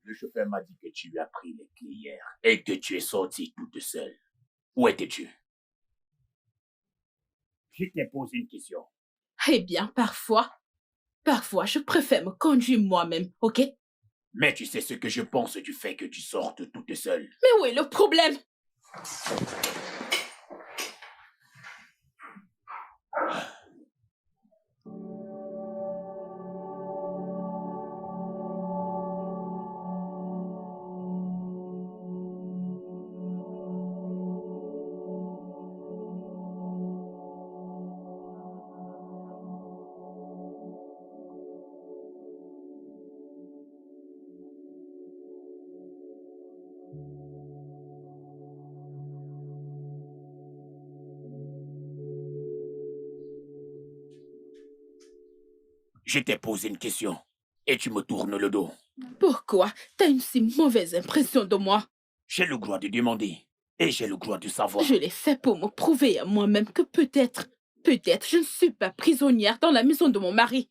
Le chauffeur m'a dit que tu lui as pris les clés hier et que tu es sortie toute seule. Où étais-tu? Je t'ai posé une question. Eh bien, parfois, je préfère me conduire moi-même, ok? Mais tu sais ce que je pense du fait que tu sortes toute seule. Mais où est le problème? Je t'ai posé une question et tu me tournes le dos. Pourquoi t'as une si mauvaise impression de moi? J'ai le droit de demander et j'ai le droit de savoir. Je l'ai fait pour me prouver à moi-même que peut-être je ne suis pas prisonnière dans la maison de mon mari.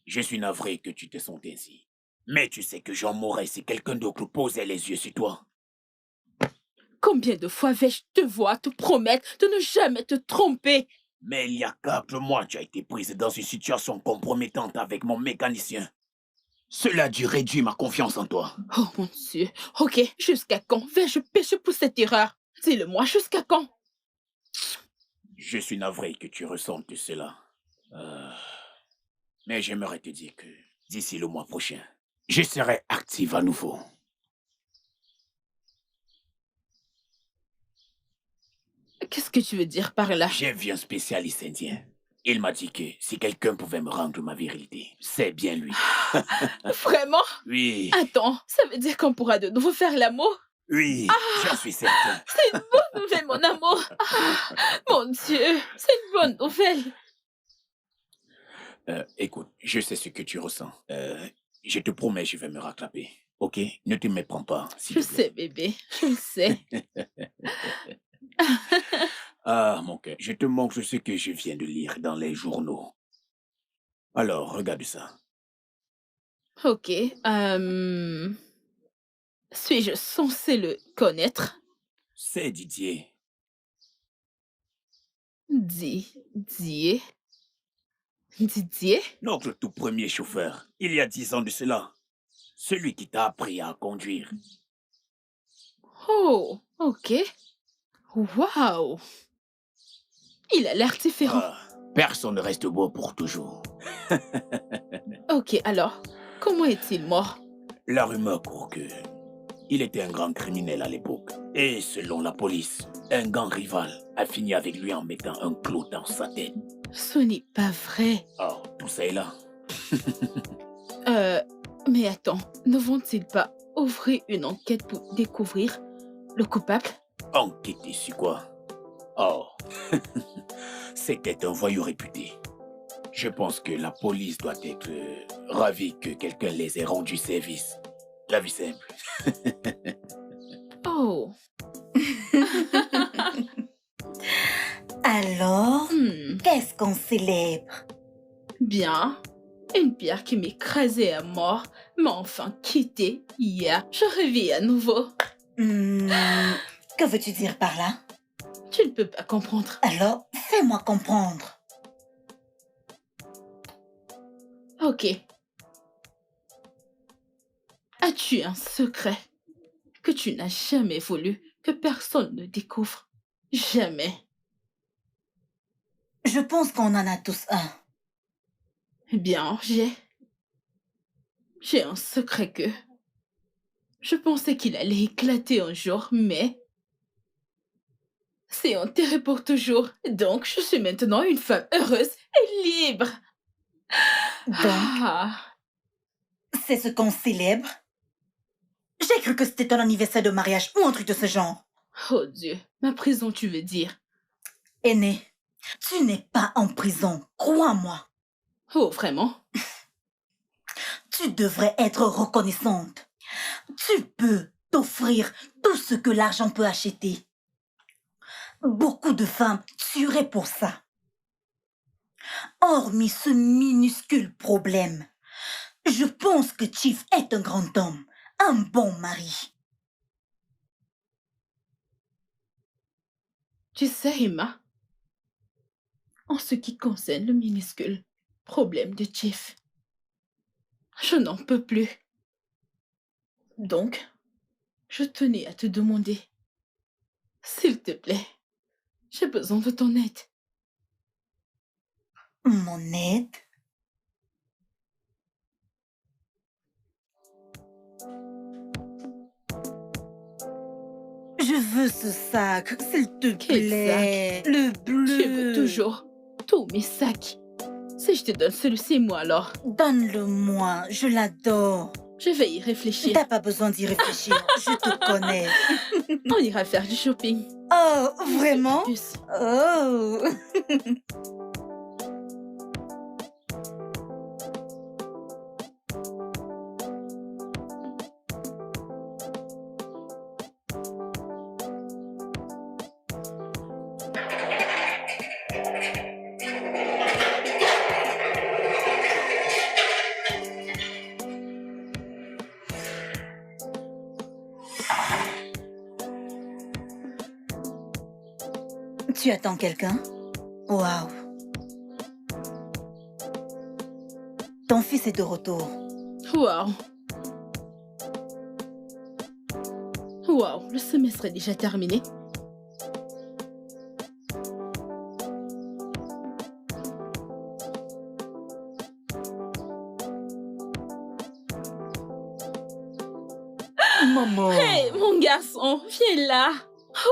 Je suis navré que tu te sentes ainsi. Mais tu sais que j'en mourrais si quelqu'un d'autre posait les yeux sur toi. Combien de fois vais-je te voir te promettre de ne jamais te tromper? Mais il y a 4 mois, tu as été prise dans une situation compromettante avec mon mécanicien. Cela a dû réduire ma confiance en toi. Oh mon Dieu. Ok, jusqu'à quand vais-je pécher pour cette erreur? Dis-le-moi, jusqu'à quand? Je suis navré que tu ressentes cela. Mais j'aimerais te dire que d'ici le mois prochain, je serai active à nouveau. Qu'est-ce que tu veux dire par là? J'ai vu un spécialiste indien. Il m'a dit que si quelqu'un pouvait me rendre ma virilité, c'est bien lui. Vraiment? Oui. Attends, ça veut dire qu'on pourra de nouveau faire l'amour? Oui, j'en suis certain. C'est une bonne nouvelle, mon amour. Mon Dieu, c'est une bonne nouvelle. Écoute, je sais ce que tu ressens. Je te promets, je vais me rattraper. Ok? Ne te méprends pas, s'il Je te plaît. sais, bébé, je sais. Ah, mon cœur, je te montre ce que je viens de lire dans les journaux. Alors, regarde ça. Ok, suis-je censée le connaître? C'est Didier. Didier? Didier? Notre tout premier chauffeur, il y a 10 ans de cela. Celui qui t'a appris à conduire. Oh, ok. Waouh! Il a l'air différent. Ah, personne ne reste beau pour toujours. Ok, alors, comment est-il mort? La rumeur court que il était un grand criminel à l'époque. Et selon la police, un gang rival a fini avec lui en mettant un clou dans sa tête. Ce n'est pas vrai. Oh, tout ça est là. Mais attends, ne vont-ils pas ouvrir une enquête pour découvrir le coupable? Enquêter sur quoi? Oh, c'était un voyou réputé. Je pense que la police doit être ravie que quelqu'un les ait rendu service. La vie simple. Oh. Alors, qu'est-ce qu'on célèbre? Bien. Une pierre qui m'écrasait à mort m'a enfin quitté hier. Je revis à nouveau. Que veux-tu dire par là? Tu ne peux pas comprendre. Alors, fais-moi comprendre. Ok. As-tu un secret que tu n'as jamais voulu que personne ne découvre? Jamais. Je pense qu'on en a tous un. Bien, j'ai un secret que je pensais qu'il allait éclater un jour, mais c'est enterré pour toujours. Donc, je suis maintenant une femme heureuse et libre. Donc, Ah, c'est ce qu'on célèbre? J'ai cru que c'était un anniversaire de mariage ou un truc de ce genre. oh Dieu, ma prison, tu veux dire? Aîné, tu n'es pas en prison, crois-moi. Oh, vraiment? Tu devrais être reconnaissante. Tu peux t'offrir tout ce que l'argent peut acheter. Beaucoup de femmes tueraient pour ça. Hormis ce minuscule problème, Je pense que Chief est un grand homme, un bon mari. Tu sais, Emma, en ce qui concerne le minuscule problème de Chief, je n'en peux plus. Donc, je tenais à te demander, s'il te plaît, j'ai besoin de ton aide. Mon aide? Je veux ce sac, s'il te Quel plaît. Le bleu. Tu veux toujours tous mes sacs. Si je te donne celui-ci, moi alors, Donne-le-moi, je l'adore. je vais y réfléchir. T'as pas besoin d'y réfléchir, je te connais. On ira faire du shopping. Oh, vraiment? Plus. Oh. Tu attends quelqu'un? Waouh. Ton fils est de retour. Waouh. Waouh, le semestre est déjà terminé. Maman. Hé, mon garçon, viens là.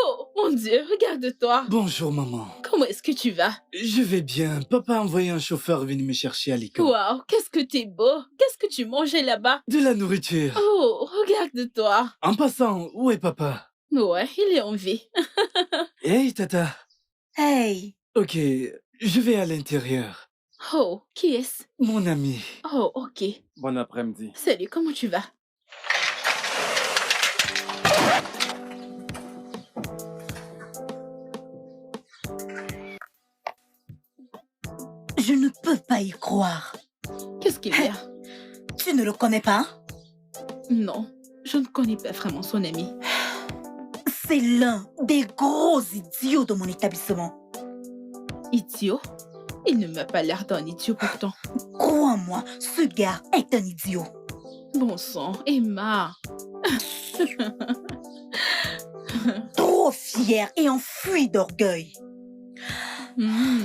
Oh, mon Dieu, regarde-toi. Bonjour, maman. Comment est-ce que tu vas? Je vais bien. Papa a envoyé un chauffeur venir me chercher à l'école. Waouh, qu'est-ce que t'es beau. Qu'est-ce que tu mangeais là-bas? De la nourriture. Oh, regarde-toi. En passant, où est papa? Ouais, il est en vie. Hey, tata. Hey, Ok, je vais à l'intérieur. Oh, qui est-ce? Mon ami. Oh, ok. Bon après-midi. Salut, comment tu vas? je ne peux pas y croire. Qu'est-ce qu'il y a? Tu ne le connais pas? Non, je ne connais pas vraiment son ami. C'est l'un des gros idiots de mon établissement. Idiot? Il ne m'a pas l'air d'un idiot pourtant. Crois-moi, ce gars est un idiot. Bon sang, Emma. Trop fier et enfui d'orgueil. Hmm,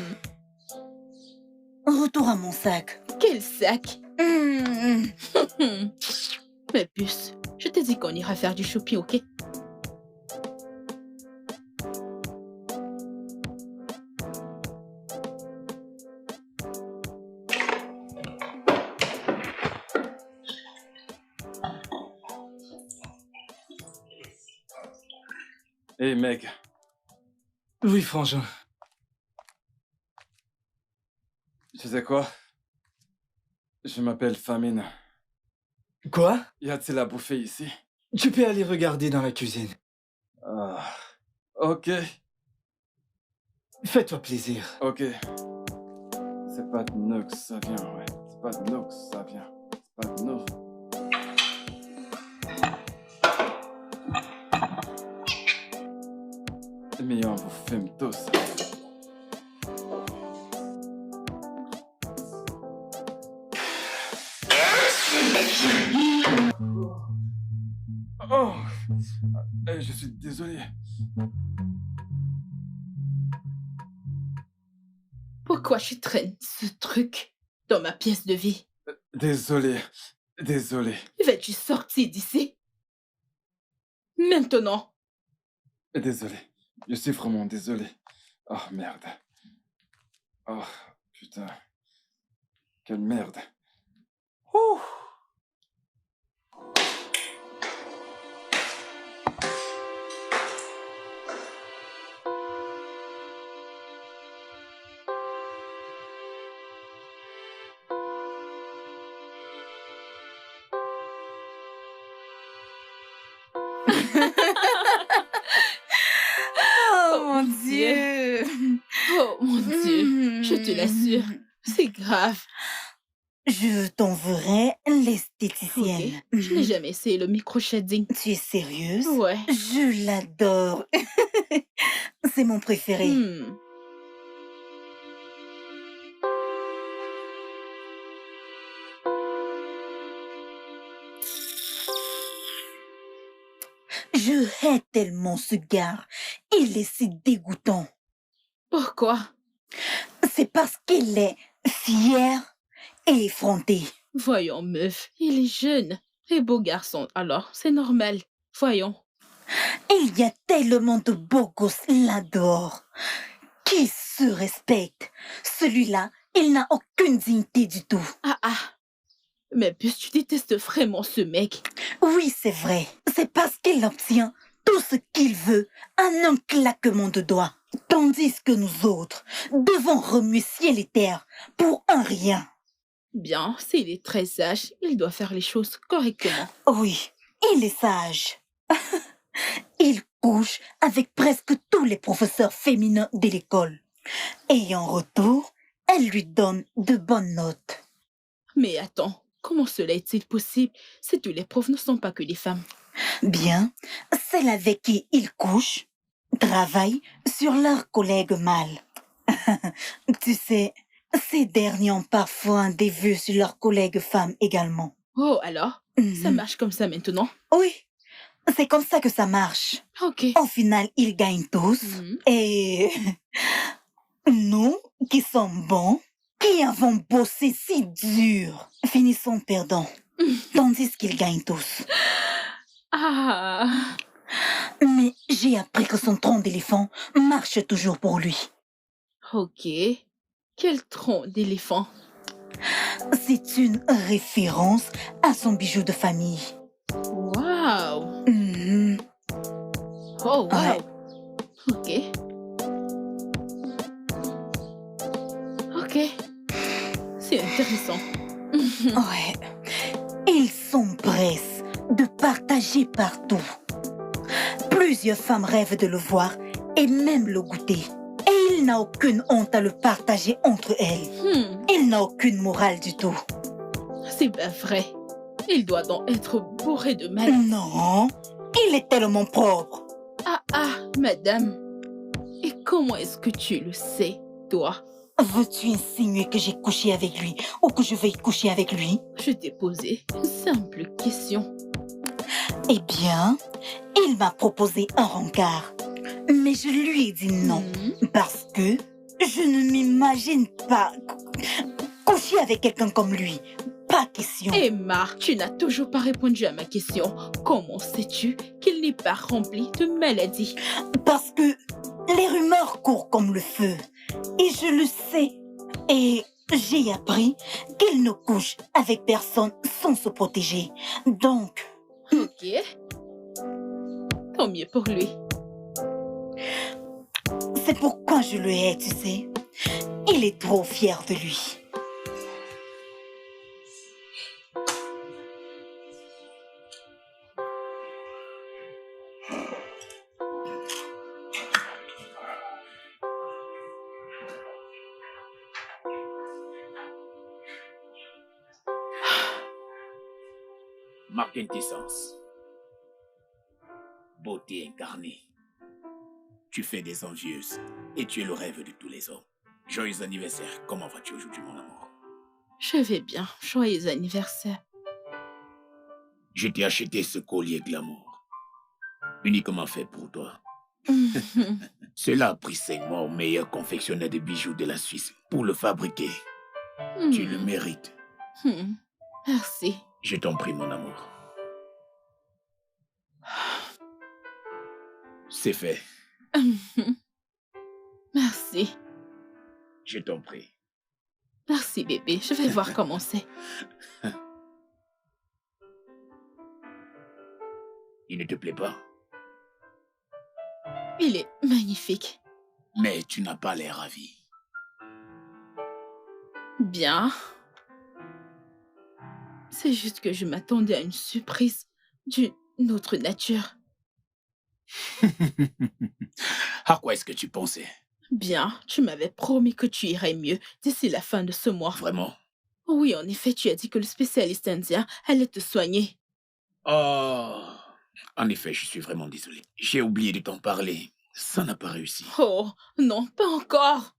Retour à mon sac. quel sac. Hmm. Mais puce, je t'ai dit qu'on ira faire du shopping, ok? Hey mec, Oui, frangin. tu sais quoi? Je m'appelle Famine. Quoi? Y a-t-il à bouffer ici? Tu peux aller regarder dans la cuisine. Ah, ok, Fais-toi plaisir. ok. C'est pas de nous que ça vient, ouais. C'est pas de nous que ça vient. C'est pas de nous. Mais on vous fume tous. Oh, je suis désolé. Pourquoi je traîne ce truc dans ma pièce de vie? Désolé, désolé. Vas-tu sortir d'ici? Maintenant. Désolé. Je suis vraiment désolé. Oh merde. Oh putain. Quelle merde. Ouh. Oh mon Dieu. Oh mon Dieu, je te l'assure, c'est grave. Je t'enverrai Ok. l'esthéticienne. Je n'ai jamais essayé le micro-shading. Tu es sérieuse? Ouais. Je l'adore. C'est mon préféré. Hmm. Je hais tellement ce gars. Il est si dégoûtant. Pourquoi? C'est parce qu'il est fier et effronté. Voyons, meuf, il est jeune. Et beau garçon, alors c'est normal. Voyons. Il y a tellement de beaux gosses là-dehors qui se respectent. Celui-là, il n'a aucune dignité du tout. Ah ah. Mais puisque tu détestes vraiment ce mec. Oui, c'est vrai. C'est parce qu'il obtient tout ce qu'il veut en un claquement de doigts. Tandis que nous autres devons remuer ciel et terre pour un rien. Bien, s'il est très sage, il doit faire les choses correctement. Oui, il est sage. Il couche avec presque tous les professeurs féminins de l'école. Et en retour, elle lui donne de bonnes notes. Mais attends, comment cela est-il possible si tous les profs ne sont pas que des femmes? Bien, celle avec qui il couche travaille sur leurs collègues mâles. Tu sais, ces derniers ont parfois des vues sur leurs collègues femmes également. Oh, alors? Ça Mhm. marche comme ça maintenant? Oui, c'est comme ça que ça marche. Ok. Au final, ils gagnent tous. Mhm. Et nous, qui sommes bons, qui avons bossé si dur, finissons perdants. Tandis qu'ils gagnent tous. Ah, Mais j'ai appris que son tronc d'éléphant marche toujours pour lui. ok. Quel tronc d'éléphant. C'est une référence à son bijou de famille. Waouh. Mhm. Oh, Ouais. waouh. Ok. Ok. C'est intéressant. Ouais. Ils s'empressent de partager partout. Plusieurs femmes rêvent de le voir et même le goûter. Et il n'a aucune honte à le partager entre elles. Il n'a aucune morale du tout. C'est pas vrai. Il doit donc être bourré de mal. Non, il est tellement propre. Ah, ah, madame. Et comment est-ce que tu le sais, toi? Veux-tu insinuer que j'ai couché avec lui ou que je vais coucher avec lui? Je t'ai posé une simple question. Eh bien, il m'a proposé un rencard. Mais je lui ai dit non. Parce que je ne m'imagine pas coucher avec quelqu'un comme lui. Pas question. Emma, tu n'as toujours pas répondu à ma question. Comment sais-tu qu'il n'est pas rempli de maladies? Parce que les rumeurs courent comme le feu. Et je le sais. Et j'ai appris qu'il ne couche avec personne sans se protéger. Donc, Ok. Tant mieux pour lui. c'est pourquoi je le hais, tu sais. Il est trop fier de lui. Ma quintessence. Beauté incarnée. Tu fais des envieuses et tu es le rêve de tous les hommes. Joyeux anniversaire. Comment vas-tu aujourd'hui, mon amour? Je vais bien. Joyeux anniversaire. Je t'ai acheté ce collier glamour. Uniquement fait pour toi. Cela a pris 5 mois au meilleur confectionneur de bijoux de la Suisse pour le fabriquer. Tu le mérites. Merci. Je t'en prie, mon amour. C'est fait. Merci. Je t'en prie. Merci, bébé. Je vais voir comment c'est. Il ne te plaît pas? Il est magnifique. Mais tu n'as pas l'air ravi. Bien. C'est juste que je m'attendais à une surprise d'une autre nature. À quoi est-ce que tu pensais? Bien, tu m'avais promis que tu irais mieux d'ici la fin de ce mois. Vraiment? Oui, en effet, tu as dit que le spécialiste indien allait te soigner. Oh, en effet, je suis vraiment désolé. J'ai oublié de t'en parler. Ça n'a pas réussi. Oh, non, pas encore.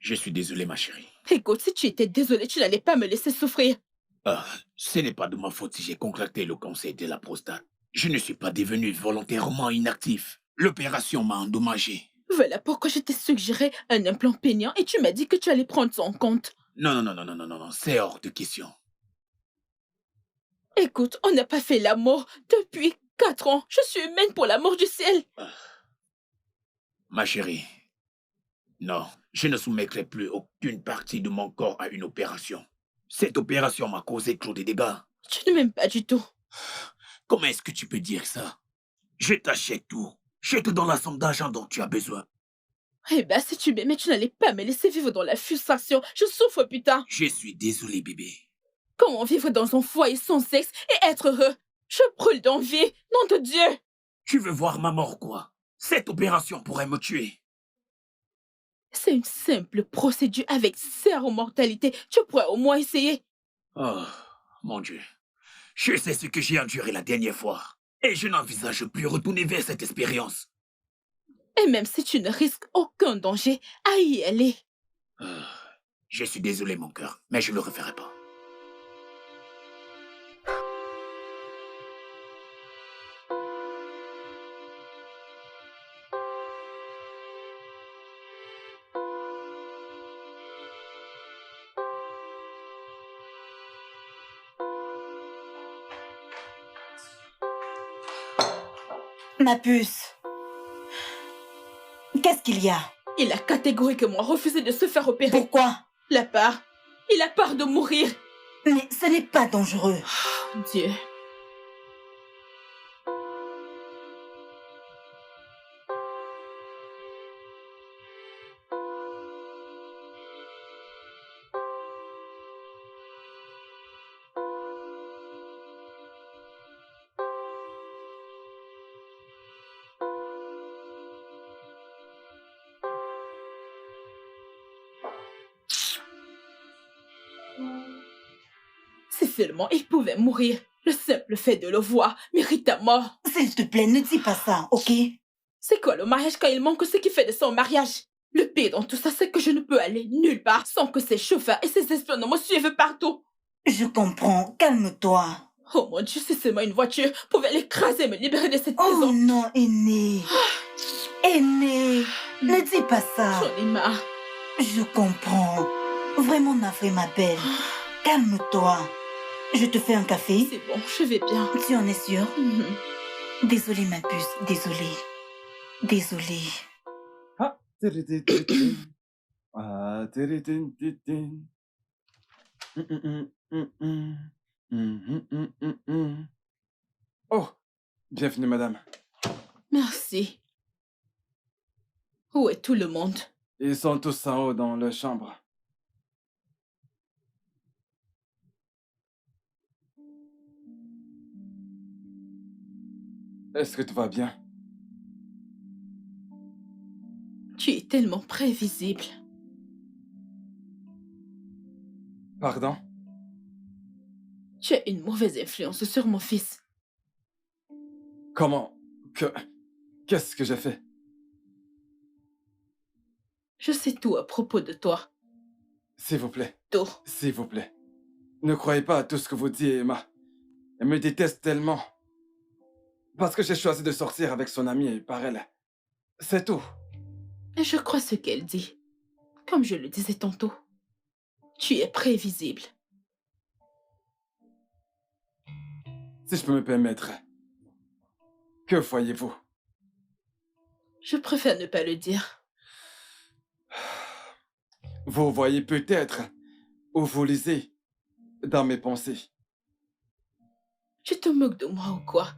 Je suis désolé, ma chérie. Écoute, si tu étais désolé, tu n'allais pas me laisser souffrir. Ah, ce n'est pas de ma faute si j'ai contracté le cancer de la prostate. Je ne suis pas devenu volontairement inactif. L'opération m'a endommagé. Voilà pourquoi je t'ai suggéré un implant peignant et tu m'as dit que tu allais prendre ça en compte. Non, non, non, non, non, non, non, non, c'est hors de question. Écoute, on n'a pas fait l'amour depuis 4 ans. Je suis humaine pour l'amour du ciel. Ma chérie, non, je ne soumettrai plus aucune partie de mon corps à une opération. Cette opération m'a causé trop de dégâts. Tu ne m'aimes pas du tout. Comment est-ce que tu peux dire ça? Je t'achète tout. Je te donne la somme d'argent dont tu as besoin. Eh ben, si tu m'aimais, tu n'allais pas me laisser vivre dans la frustration. Je souffre, putain. Je suis désolé, bébé. Comment vivre dans un foyer sans sexe et être heureux? Je brûle d'envie. Nom de Dieu. Tu veux voir ma mort, quoi? Cette opération pourrait me tuer. C'est une simple procédure avec zéro mortalité. Tu pourrais au moins essayer. Oh, mon Dieu. Je sais ce que j'ai enduré la dernière fois. Et je n'envisage plus retourner vers cette expérience. Et même si tu ne risques aucun danger à y aller. Je suis désolé, mon cœur, mais je ne le referai pas. Ma puce, qu'est-ce qu'il y a? Il a catégoriquement refusé de se faire opérer. Pourquoi? La peur. Il a peur de mourir. Mais ce n'est pas dangereux. Oh, Dieu. Si seulement il pouvait mourir. Le simple fait de le voir mérite ta mort. S'il te plaît, ne dis pas ça, ok? C'est quoi le mariage quand il manque ce qui fait de son mariage? Le pire dans tout ça, c'est que je ne peux aller nulle part sans que ses chauffeurs et ses espions ne me suivent partout. Je comprends, calme-toi. Oh mon Dieu, si seulement une voiture pouvait l'écraser et me libérer de cette Oh prison. non, aîné. Aîné, ne dis pas ça. J'en ai marre. Je comprends. Vraiment navré, ma belle. Calme-toi. Je te fais un café. C'est bon, je vais bien. Tu en es sûre? Mhm. Désolée, ma puce, désolée. Désolée. Ah, tiritin. Ah, tiritin. Oh, bienvenue, madame. Merci. Où est tout le monde? Ils sont tous en haut dans leur chambre. Est-ce que tout va bien? Tu es tellement prévisible. Pardon? Tu as une mauvaise influence sur mon fils. Comment? Qu'est-ce que j'ai fait? Je sais tout à propos de toi. S'il vous plaît, Tout. s'il vous plaît. Ne croyez pas à tout ce que vous dites, Emma. Elle me déteste tellement. Parce que j'ai choisi de sortir avec son amie et par elle. C'est tout. Et je crois ce qu'elle dit. Comme je le disais tantôt. Tu es prévisible. Si je peux me permettre. Que voyez-vous? Je préfère ne pas le dire. Vous voyez peut-être, ou vous lisez, dans mes pensées. Tu te moques de moi ou quoi?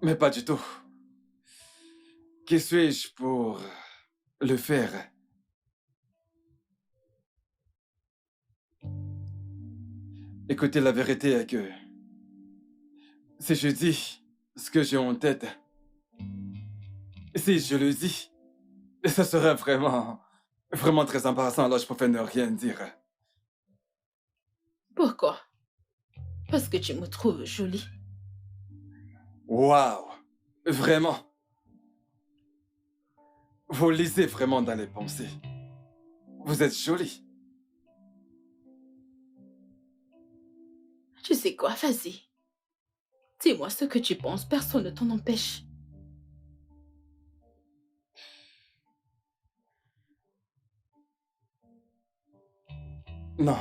Mais pas du tout. Qui suis-je pour le faire? Écoutez, la vérité est que si je dis ce que j'ai en tête, si je le dis, ça serait vraiment très embarrassant, alors je préfère ne rien dire. Pourquoi? Parce que tu me trouves jolie. Waouh! Vraiment? Vous lisez vraiment dans les pensées. Vous êtes jolie. Tu sais quoi, vas-y. Dis-moi ce que tu penses, personne ne t'en empêche. Non,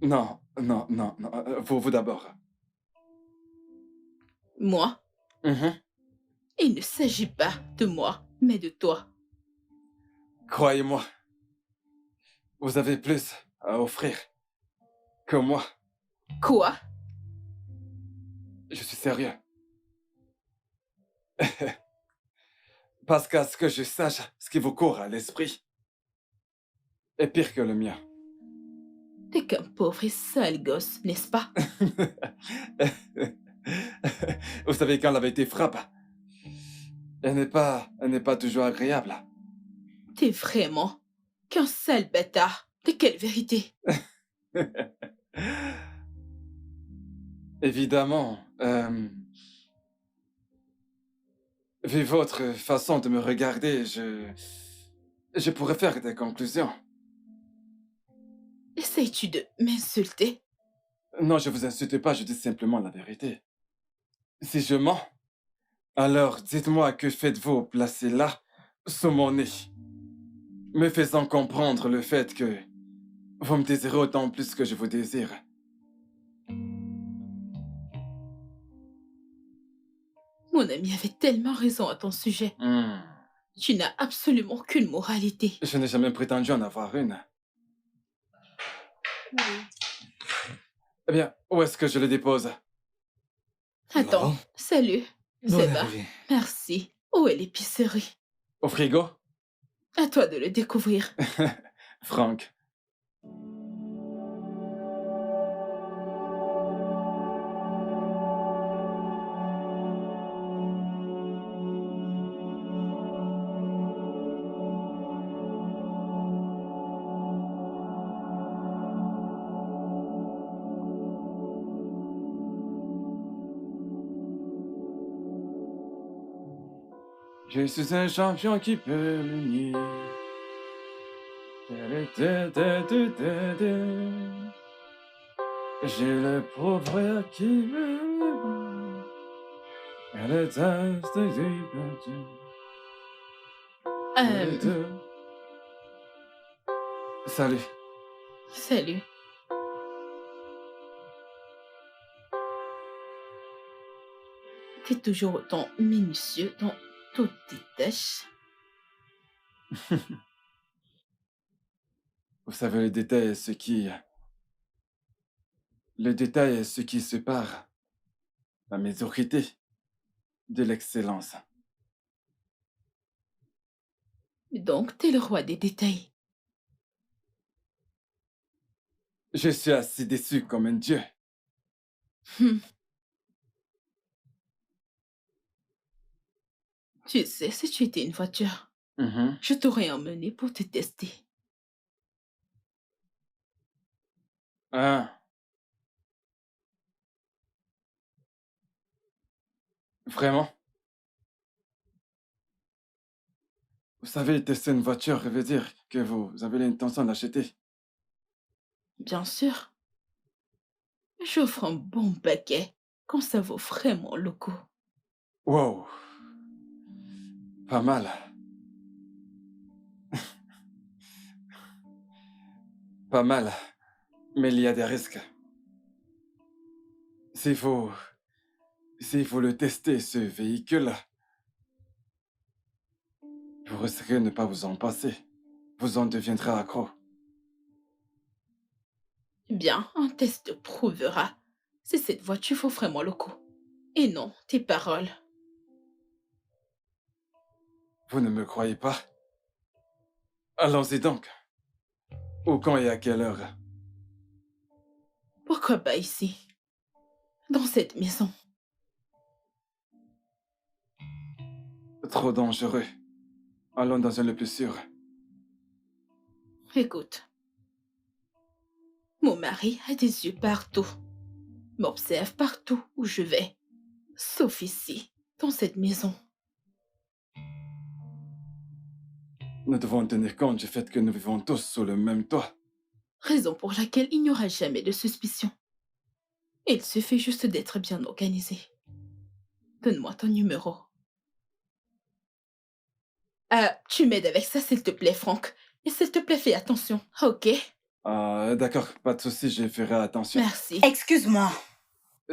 non, non, non, non. Vous d'abord. Moi, Mhm. il ne s'agit pas de moi, mais de toi. Croyez-moi, vous avez plus à offrir que moi. Quoi? Je suis sérieux. Parce qu'à ce que je sache, ce qui vous court à l'esprit est pire que le mien. T'es qu'un pauvre et sale gosse, n'est-ce pas? Vous savez, quand la vérité frappe, elle n'est pas toujours agréable. T'es vraiment qu'un sale bâtard. De quelle vérité? Évidemment, vu votre façon de me regarder, je pourrais faire des conclusions. Essayes-tu de m'insulter? Non, je vous insulte pas, je dis simplement la vérité. Si je mens, alors dites-moi que faites-vous placé là, sous mon nez, me faisant comprendre le fait que vous me désirez autant plus que je vous désire. Mon ami avait tellement raison à ton sujet. Tu n'as absolument aucune moralité. Je n'ai jamais prétendu en avoir une. Eh bien, où est-ce que je le dépose? Attends, Non. salut. Bon C'est bas. arrivée. Merci. Où est l'épicerie? Au frigo? À toi de le découvrir. Franck. Je suis un champion qui peut le nier. Je le prouverai à qui veut. Elle est Salut. Salut. T'es toujours autant minutieux dans toutes tes tâches. Vous savez, le détail est ce qui... Le détail est ce qui sépare la médiocrité de l'excellence. Donc, t'es le roi des détails. Je suis assez déçu comme un dieu. Hum. Tu sais, si tu étais une voiture, Mhm. je t'aurais emmené pour te tester. Ah. Vraiment? Vous savez, tester une voiture veut dire que vous avez l'intention d'acheter. Bien sûr. J'offre un bon paquet quand ça vaut vraiment le coup. Wow. Pas mal. Pas mal. Mais il y a des risques. S'il faut le tester, ce véhicule, vous risquez de ne pas vous en passer. Vous en deviendrez accro. Bien, un test prouvera si cette voiture vaut vraiment le coup. Et non, tes paroles. Vous ne me croyez pas? Allons-y donc. Où, quand et à quelle heure? Pourquoi pas ici? Dans cette maison. Trop dangereux. Allons dans un lieu plus sûr. Écoute. Mon mari a des yeux partout, m'observe partout où je vais, sauf ici, dans cette maison. Nous devons tenir compte du fait que nous vivons tous sous le même toit. Raison pour laquelle il n'y aura jamais de suspicion. Il suffit juste d'être bien organisé. Donne-moi ton numéro. Tu m'aides avec ça, s'il te plaît, Franck. Et s'il te plaît, fais attention, ok? D'accord, pas de souci, je ferai attention. Merci. Excuse-moi,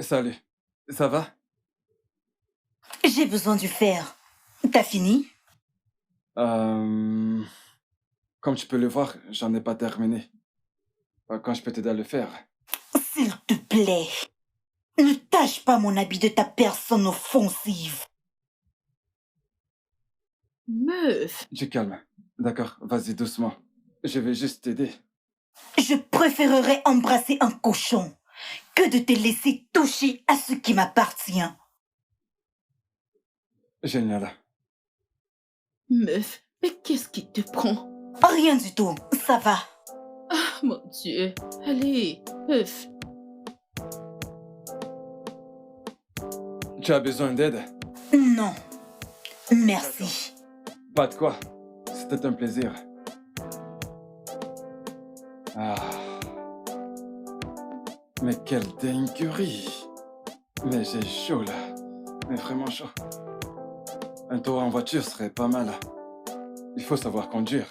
Salut, ça va? j'ai besoin du fer. T'as fini? Comme tu peux le voir, j'en ai pas terminé. Quand je peux t'aider à le faire? S'il te plaît, ne tâche pas mon habit de ta personne offensive. Meuf, Du calme. D'accord, vas-y doucement. Je vais juste t'aider. Je préférerais embrasser un cochon que de te laisser toucher à ce qui m'appartient. Génial. meuf, mais qu'est-ce qui te prend? Rien du tout, ça va. Ah, mon Dieu. Allez, meuf. Tu as besoin d'aide? Non, merci. Pas de quoi. C'était un plaisir. Ah. Mais quelle dinguerie. Mais j'ai chaud là. Mais vraiment chaud. Un tour en voiture serait pas mal. Il faut savoir conduire.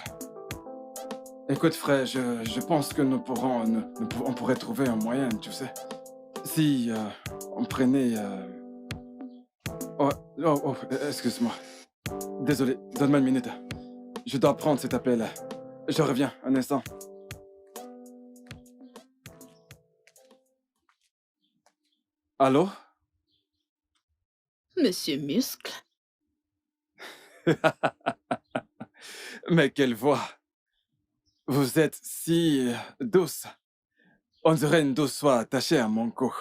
Écoute frère, je pense que on pourrait trouver un moyen, tu sais. Si on prenait... excuse-moi. Désolé, donne-moi une minute. Je dois prendre cet appel. Je reviens, un instant. Allô? Monsieur Muscle. Mais quelle voix! Vous êtes si douce. On dirait une douce soie attachée à mon cou.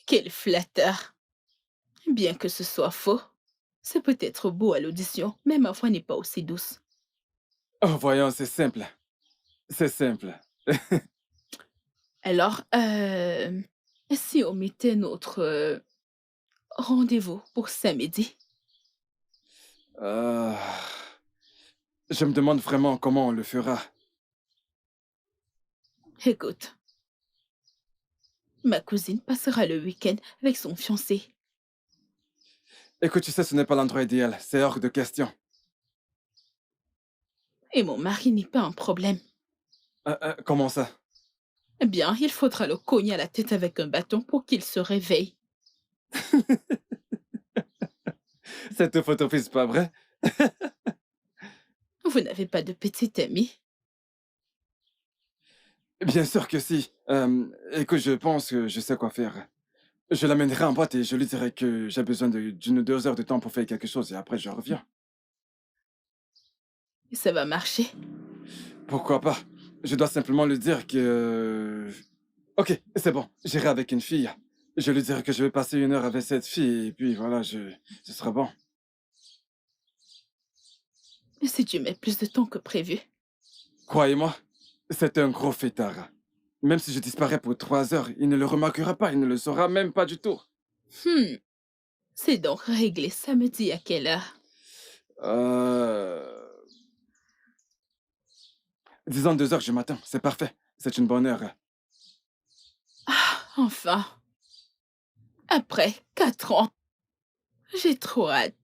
Quel flatteur. Bien que ce soit faux, c'est peut-être beau à l'audition, mais ma voix n'est pas aussi douce. Oh, voyons, c'est simple. C'est simple. Alors, si on mettait notre rendez-vous pour samedi? Je me demande vraiment comment on le fera. Écoute, ma cousine passera le week-end avec son fiancé. Écoute, tu sais, ce n'est pas l'endroit idéal. C'est hors de question. Et mon mari n'est pas un problème. Comment ça? Eh bien, il faudra le cogner à la tête avec un bâton pour qu'il se réveille. Cette photo-fils, pas vrai? Vous n'avez pas de petite amie? Bien sûr que si. Écoute, je pense que je sais quoi faire. Je l'amènerai en boîte et je lui dirai que j'ai besoin d'une ou 2 heures de temps pour faire quelque chose et après je reviens. Et ça va marcher? Pourquoi pas? Je dois simplement lui dire que... Ok, c'est bon, j'irai avec une fille. Je lui dirai que je vais passer 1 heure avec cette fille et puis voilà, ce sera bon. Et si tu mets plus de temps que prévu? Croyez-moi, c'est un gros fêtard. Même si je disparais pour 3 heures, il ne le remarquera pas, il ne le saura même pas du tout. C'est donc réglé samedi à quelle heure? Disons 2 heures du matin, c'est parfait. C'est une bonne heure. Ah, enfin. Après 4 ans. J'ai trop hâte.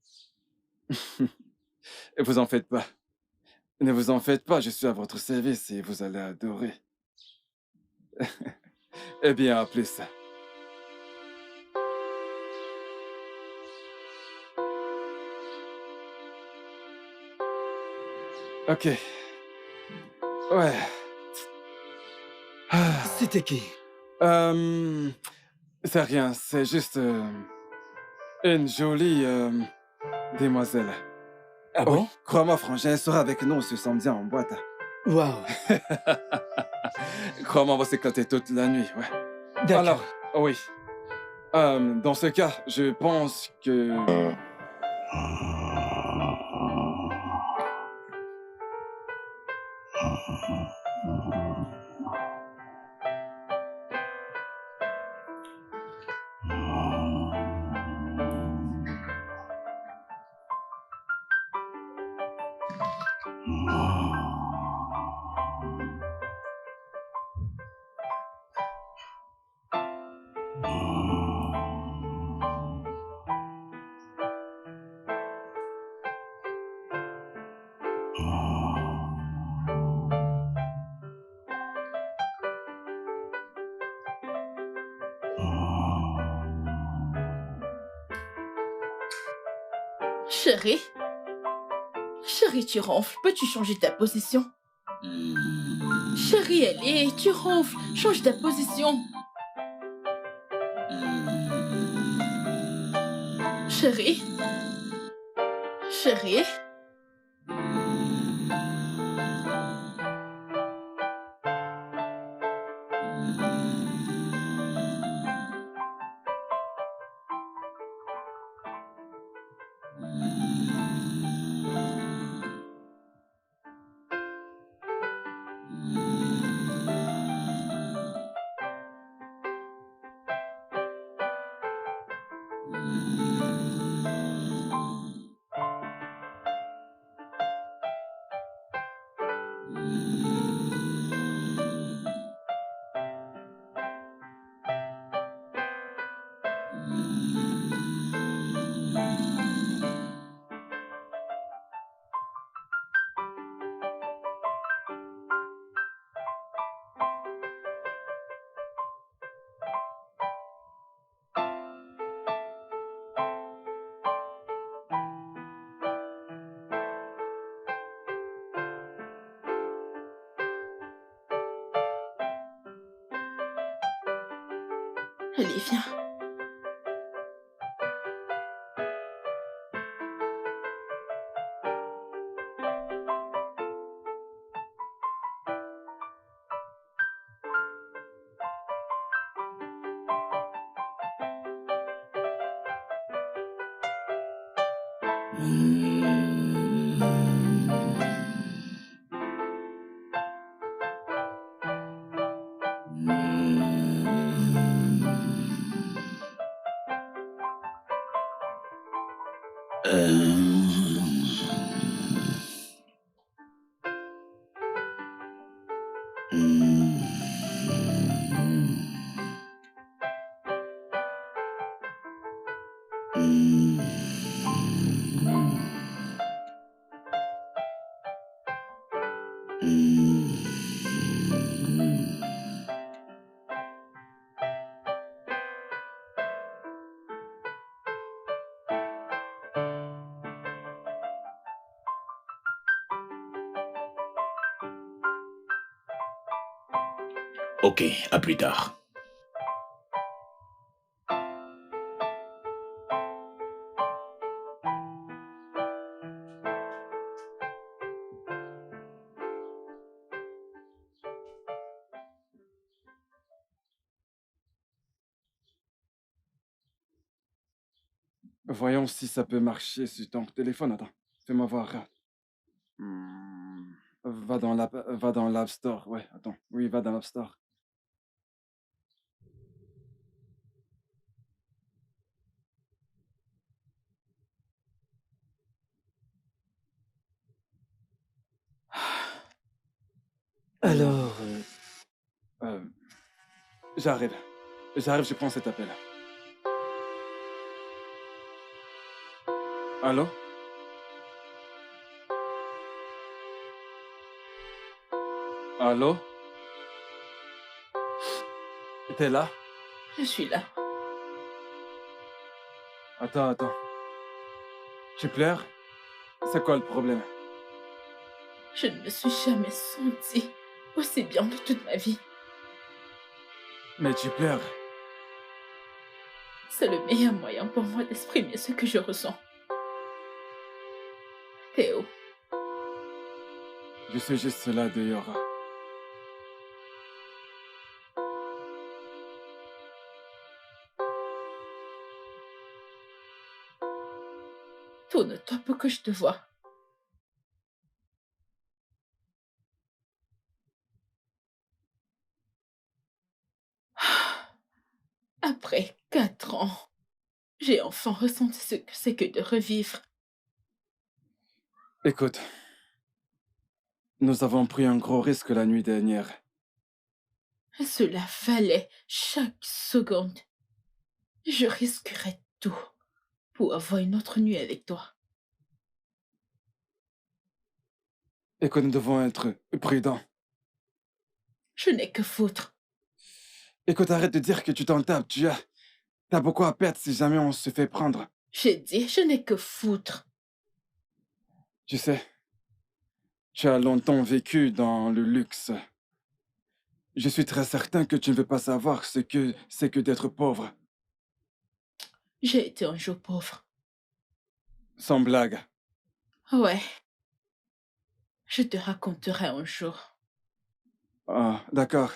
Et vous en faites pas. Ne vous en faites pas, je suis à votre service et vous allez adorer. Eh bien, à plus. Ok. Ouais. Ah. C'était qui? C'est rien, c'est juste une jolie demoiselle. Ah Oui, bon? crois-moi, Frangin sera avec nous ce samedi en boîte. Waouh. Crois-moi, on va s'éclater toute la nuit, ouais. D'accord. Alors, oui. Dans ce cas, je pense que... Chérie? Chérie, tu ronfles. Peux-tu changer ta position? Chérie, allez, tu ronfles. Change ta position. Chérie? Chérie? Allez, viens. Ok, à plus tard. Voyons si ça peut marcher sur ton téléphone. Attends, fais-moi voir. Va dans l'App Store. Ouais, attends. Oui, va dans l'App Store. Alors, Euh, J'arrive. J'arrive, je prends cet appel. Allô? Allô? T'es là? Je suis là. Attends. Tu pleures? C'est quoi le problème? Je ne me suis jamais sentie aussi bien de toute ma vie. Mais tu pleures. C'est le meilleur moyen pour moi d'exprimer ce que je ressens. Théo, Je suis juste là dehors. tourne-toi pour que je te voie. Après 4 ans, j'ai enfin ressenti ce que c'est que de revivre. Écoute, nous avons pris un gros risque la nuit dernière. Cela valait chaque seconde. Je risquerais tout pour avoir une autre nuit avec toi. Et que nous devons être prudents. Je n'ai que foutre. Écoute, arrête de dire que tu t'en tapes. T'as beaucoup à perdre si jamais on se fait prendre. J'ai dit, je n'ai que foutre. Tu sais, tu as longtemps vécu dans le luxe. Je suis très certain que tu ne veux pas savoir ce que c'est que d'être pauvre. J'ai été un jour pauvre. Sans blague. Ouais. Je te raconterai un jour. Ah, d'accord.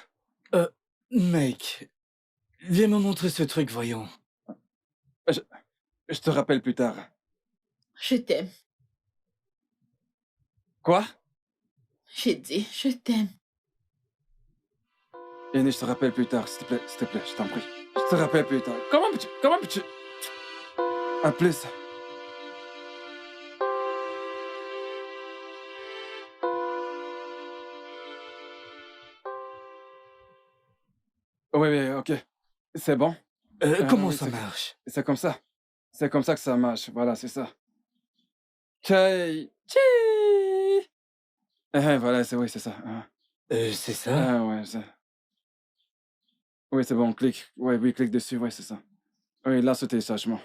Mec, viens me montrer ce truc, voyons. Je te rappelle plus tard. Je t'aime. Quoi? J'ai dit, je t'aime. Yannick, je te rappelle plus tard, s'il te plaît, je t'en prie. Je te rappelle plus tard. Comment peux-tu... À plus. Oui, oui, ok. C'est bon? Comment Oui, ça marche? c'est comme ça. C'est comme ça que ça marche. Voilà, c'est ça. Tchai! Tchi! Voilà, oui, c'est ça. C'est ça? Ouais, oui, c'est bon, clique. Ouais, oui, clique dessus, ouais, c'est ça. Oui, lance le téléchargement.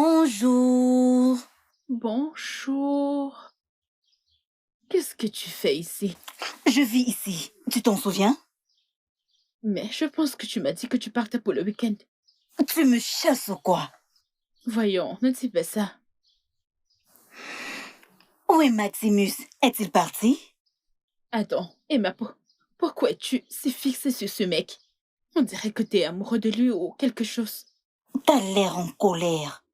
Bonjour. Bonjour. Qu'est-ce que tu fais ici? Je vis ici. Tu t'en souviens? Mais je pense que tu m'as dit que tu partais pour le week-end. Tu me chasses ou quoi? Voyons, ne dis pas ça. Où est Maximus? Est-il parti? Attends, Emma, pourquoi es-tu si fixée sur ce mec? On dirait que t'es amoureux de lui ou quelque chose. T'as l'air en colère.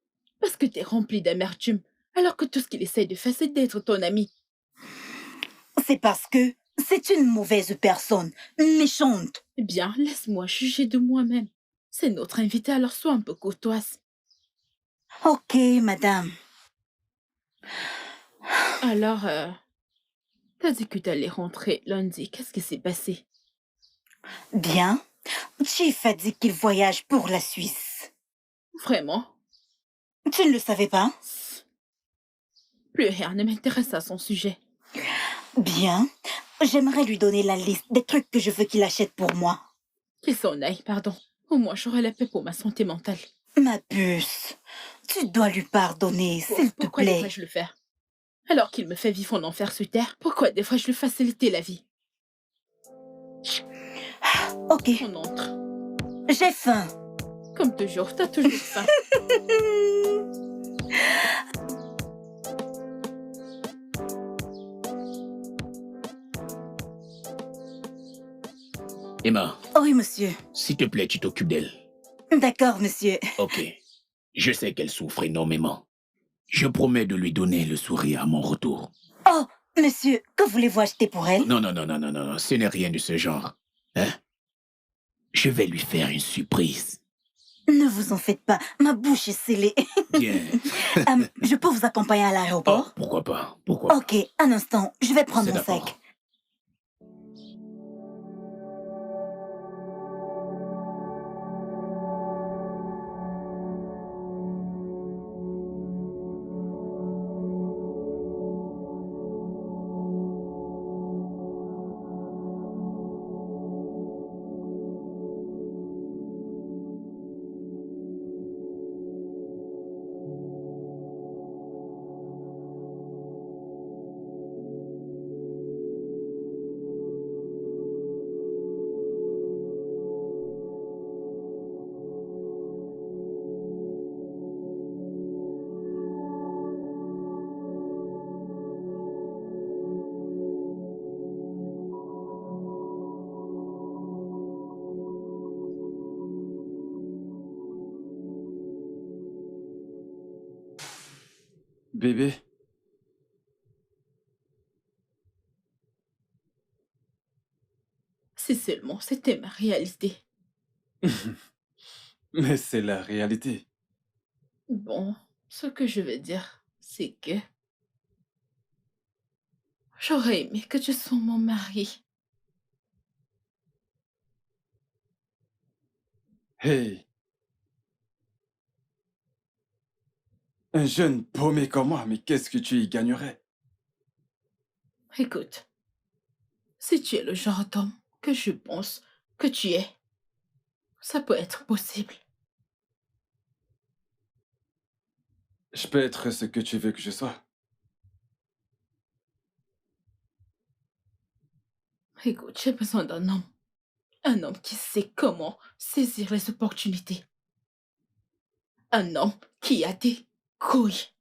Parce que t'es rempli d'amertume, alors que tout ce qu'il essaye de faire, c'est d'être ton ami. C'est parce que c'est une mauvaise personne, méchante. Eh bien, laisse-moi juger de moi-même. C'est notre invité, alors sois un peu courtoise. Ok, madame. Alors, t'as dit que t'allais rentrer lundi. Qu'est-ce qui s'est passé? Bien. Chief a dit qu'il voyage pour la Suisse. Vraiment? Tu ne le savais pas? Plus rien ne m'intéresse à son sujet. Bien. J'aimerais lui donner la liste des trucs que je veux qu'il achète pour moi. Qu'il s'en aille, pardon. Au moins, j'aurai la paix pour ma santé mentale. Ma puce, tu dois lui pardonner, s'il te Pourquoi plaît. devrais-je le faire? Alors qu'il me fait vivre en enfer sur terre, pourquoi devrais-je lui faciliter la vie? Ok, On entre. j'ai faim. Comme toujours, t'as toujours faim. Emma, Oui, monsieur. s'il te plaît, tu t'occupes d'elle. D'accord, monsieur. Ok. Je sais qu'elle souffre énormément. Je promets de lui donner le sourire à mon retour. Oh, monsieur, que voulez-vous acheter pour elle? Non, non, non, non, non, non, non, ce n'est rien de ce genre. Hein? Je vais lui faire une surprise. Ne vous en faites pas, ma bouche est scellée. Bien. Je peux vous accompagner à Oh, l'aéroport? pourquoi pas? Pourquoi pas? Ok, un instant, je vais prendre C'est mon d'accord. sac. Bébé, Si seulement c'était ma réalité. Mais c'est la réalité. Bon, ce que je veux dire, c'est que j'aurais aimé que tu sois mon mari. Hey, un jeune paumé comme moi, mais qu'est-ce que tu y gagnerais? Écoute, si tu es le genre d'homme que je pense que tu es, ça peut être possible. Je peux être ce que tu veux que je sois. Écoute, j'ai besoin d'un homme. Un homme qui sait comment saisir les opportunités. Un homme qui a des couilles.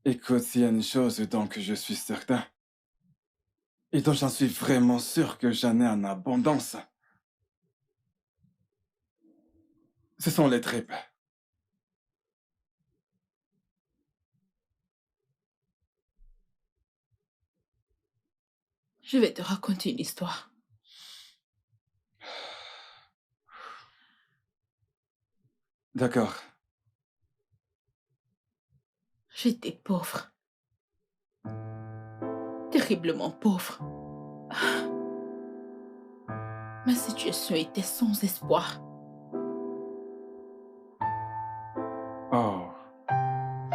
Écoute, s'il y a une chose dont que je suis certain, et dont j'en suis vraiment sûr que j'en ai en abondance, ce sont les tripes. Je vais te raconter une histoire. D'accord. J'étais pauvre. Terriblement pauvre. Ma situation était sans espoir. Oh,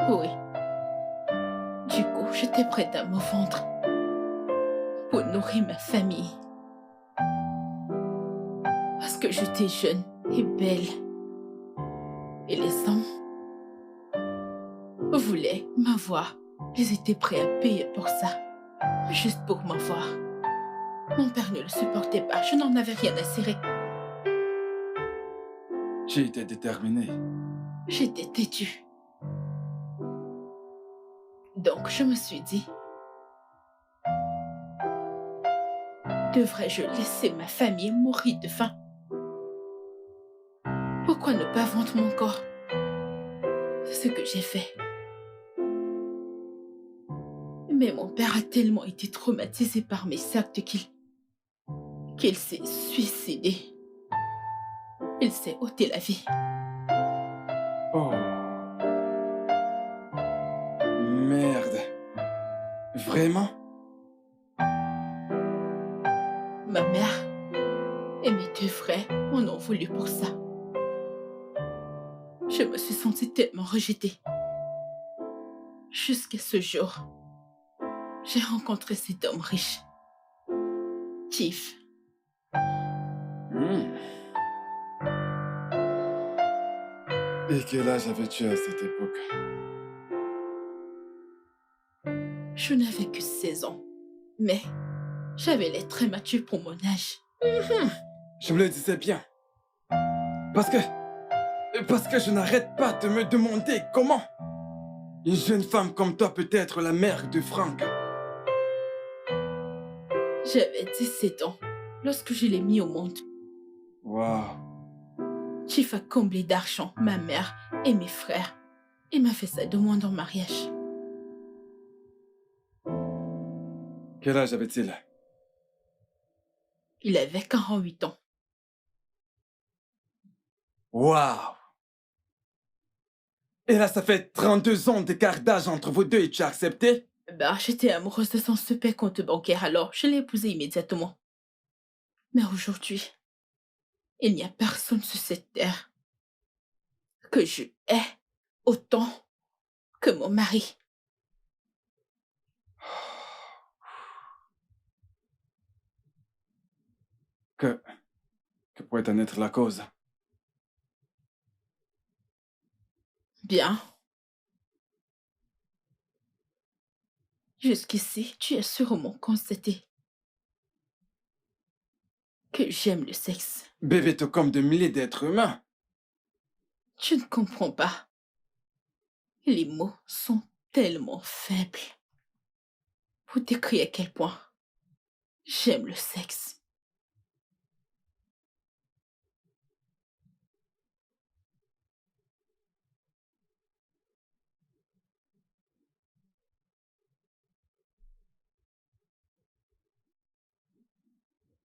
Oui. Du coup, j'étais prête à me vendre pour nourrir ma famille. Parce que j'étais jeune et belle. Et les hommes voulaient m'avoir. Ils étaient prêts à payer pour ça. Juste pour m'avoir. Mon père ne le supportait pas. Je n'en avais rien à cirer. j'ai été déterminé. J'étais têtue. Donc, je me suis dit, devrais-je laisser ma famille mourir de faim? Pourquoi ne pas vendre mon corps? C'est ce que j'ai fait. Mais mon père a tellement été traumatisé par mes actes qu'il s'est suicidé. Il s'est ôté la vie. Oh, merde. Vraiment? Ma mère et mes deux frères en ont voulu pour ça. Je me suis sentie tellement rejetée. Jusqu'à ce jour, j'ai rencontré cet homme riche. Chief. Hmm. Et quel âge avais-tu à cette époque? Je n'avais que 16 ans. Mais j'avais l'air très mature pour mon âge. Je me le disais bien. Parce que... Parce que je n'arrête pas de me demander comment une jeune femme comme toi peut être la mère de Frank. J'avais 17 ans lorsque je l'ai mis au monde. Waouh. Chief a comblé d'argent ma mère et mes frères et m'a fait sa demande en mariage. Quel âge avait-il? Il avait 48 ans. Waouh. Et là, ça fait 32 ans d'écart d'âge entre vous deux et tu as accepté? Bah, j'étais amoureuse de son super compte bancaire, alors je l'ai épousé immédiatement. Mais aujourd'hui, il n'y a personne sur cette terre que je hais autant que mon mari. Que... Que pourrait en être la cause? Bien. Jusqu'ici, tu as sûrement constaté que j'aime le sexe. Bébé, tout comme de milliers d'êtres humains. Tu ne comprends pas. Les mots sont tellement faibles pour décrire à quel point J'aime le sexe.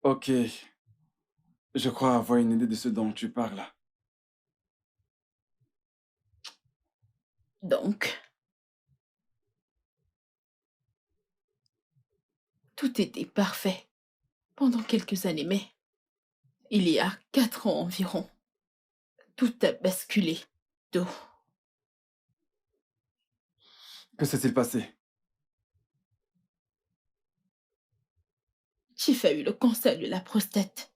Ok, je crois avoir une idée de ce dont tu parles. Donc, tout était parfait pendant quelques années, mais il y a 4 ans environ, tout a basculé d'eau. Que s'est-il passé? Chief a eu le cancer de la prostate.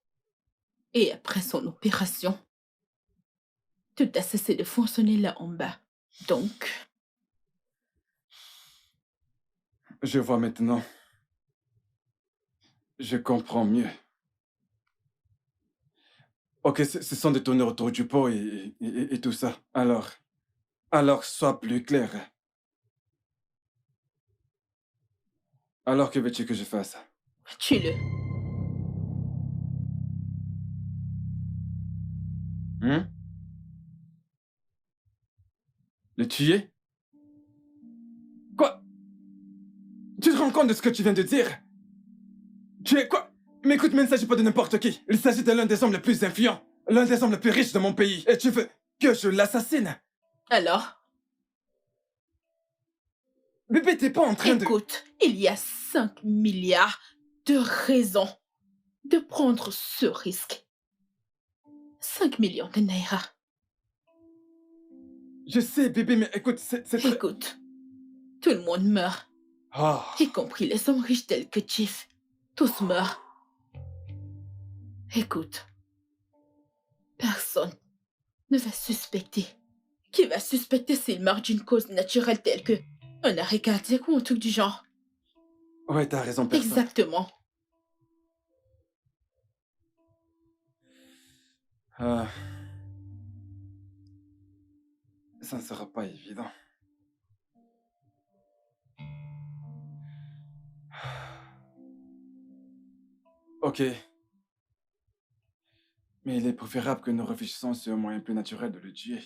Et après son opération, tout a cessé de fonctionner là en bas. Donc, Je vois maintenant. Je comprends mieux. Ok, ce sont des tournées autour du pot et tout ça. Alors, sois plus clair. Alors, que veux-tu que je fasse? tue-le. Hein? Le tuer? Quoi? Tu te rends compte de ce que tu viens de dire? Tu es quoi? Mais écoute, mais il ne s'agit pas de n'importe qui. Il s'agit de l'un des hommes les plus influents, l'un des hommes les plus riches de mon pays. Et tu veux que je l'assassine? Alors, Bébé, t'es pas en train de... écoute, il y a 5 milliards de raisons de prendre ce risque. 5 millions de naira. Je sais, bébé, mais écoute, c'est très... Écoute, tout le monde meurt, Oh. y compris les hommes riches tels que Chief. Tous meurent. Écoute, personne ne va suspecter. Qui va suspecter s'il meurt d'une cause naturelle telle que un arrêt cardiaque ou un truc du genre? Ouais, t'as raison, personne. Exactement. Ah. Ça ne sera pas évident. Ok. Mais il est préférable que nous réfléchissions sur un moyen plus naturel de le tuer.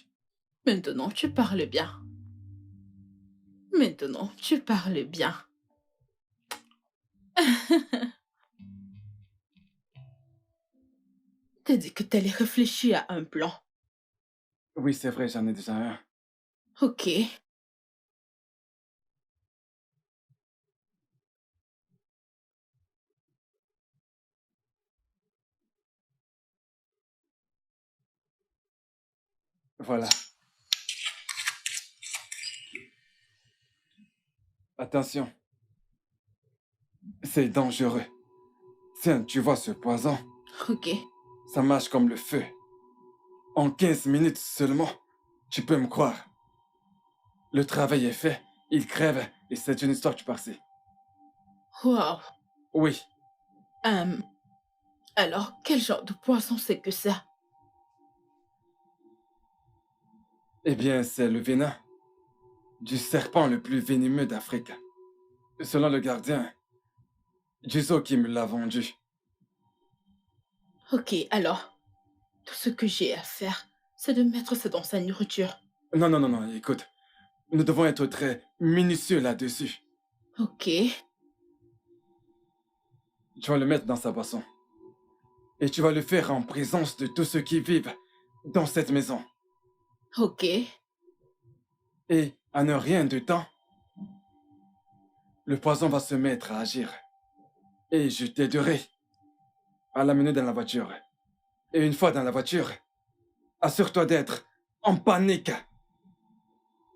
Maintenant, tu parles bien. Maintenant, tu parles bien. T'as dit que t'allais réfléchir à un plan. Oui, c'est vrai, j'en ai déjà un. Ok. Voilà. Attention. C'est dangereux. Tiens, tu vois ce poison? Ok. Ça marche comme le feu. En 15 minutes seulement, tu peux me croire. Le travail est fait, il crève, et c'est une histoire du passé. Wow. Oui, Alors, quel genre de poisson c'est que ça? eh bien, c'est le venin du serpent le plus venimeux d'Afrique. Selon le gardien, Juzo qui me l'a vendu. Ok, alors, tout ce que j'ai à faire, c'est de mettre ça dans sa nourriture. Non, non, non, non, écoute. Nous devons être très minutieux là-dessus. Ok. Tu vas le mettre dans sa boisson. Et tu vas le faire en présence de tous ceux qui vivent dans cette maison. Ok. Et, à ne rien de temps, le poison va se mettre à agir. Et je t'aiderai à l'amener dans la voiture. Et une fois dans la voiture, assure-toi d'être en panique.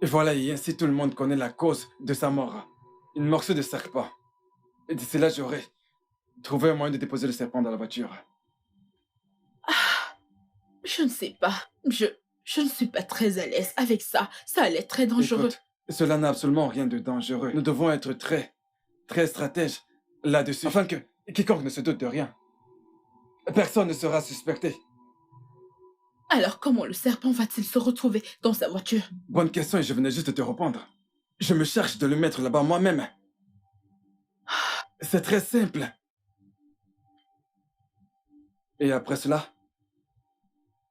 Et voilà, et ainsi tout le monde connaît la cause de sa mort. Une morceau de serpent. Et d'ici là, j'aurai trouvé un moyen de déposer le serpent dans la voiture. Ah, je ne sais pas. Je ne suis pas très à l'aise avec ça. Ça allait être très dangereux. Écoute, cela n'a absolument rien de dangereux. Nous devons être très stratèges là-dessus. Afin que quiconque ne se doute de rien. Personne ne sera suspecté. Alors comment le serpent va-t-il se retrouver dans sa voiture? Bonne question et je venais juste de te répondre. Je me charge de le mettre là-bas moi-même. C'est très simple. Et après cela,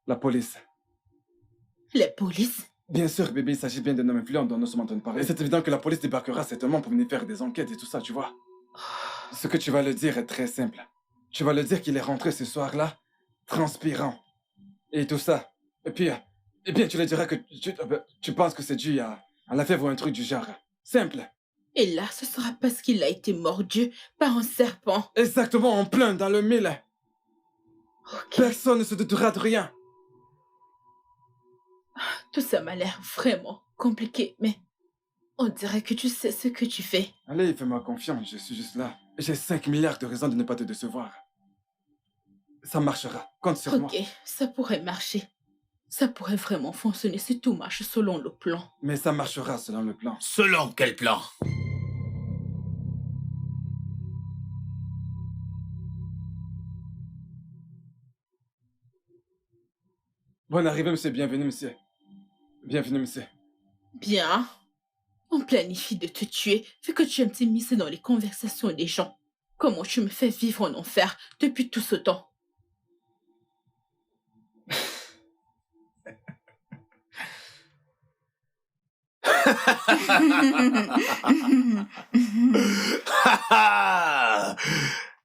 la police. La police? Bien sûr, bébé, il s'agit bien d'un homme influent dont nous sommes en train de parler. Et c'est évident que la police débarquera certainement pour venir faire des enquêtes et tout ça, tu vois. Ce que tu vas le dire est très simple. Tu vas le dire qu'il est rentré ce soir-là, transpirant. Et tout ça. Et puis, eh bien, tu lui diras que tu penses que c'est dû à la fièvre ou un truc du genre. Simple. Et là, ce sera parce qu'il a été mordu par un serpent. Exactement, en plein dans le mille. Ok. Personne ne se doutera de rien. Tout ça m'a l'air vraiment compliqué, mais on dirait que tu sais ce que tu fais. Allez, fais-moi confiance, je suis juste là. J'ai 5 milliards de raisons de ne pas te décevoir. Ça marchera, compte sur moi. Ok, ça pourrait marcher. Ça pourrait vraiment fonctionner si tout marche selon le plan. Mais ça marchera selon le plan. Selon quel plan? Bonne arrivée, monsieur. Bienvenue, monsieur. Bienvenue, monsieur. Bien. On planifie de te tuer vu que tu aimes t'immiscer dans les conversations des gens. Comment tu me fais vivre en enfer depuis tout ce temps?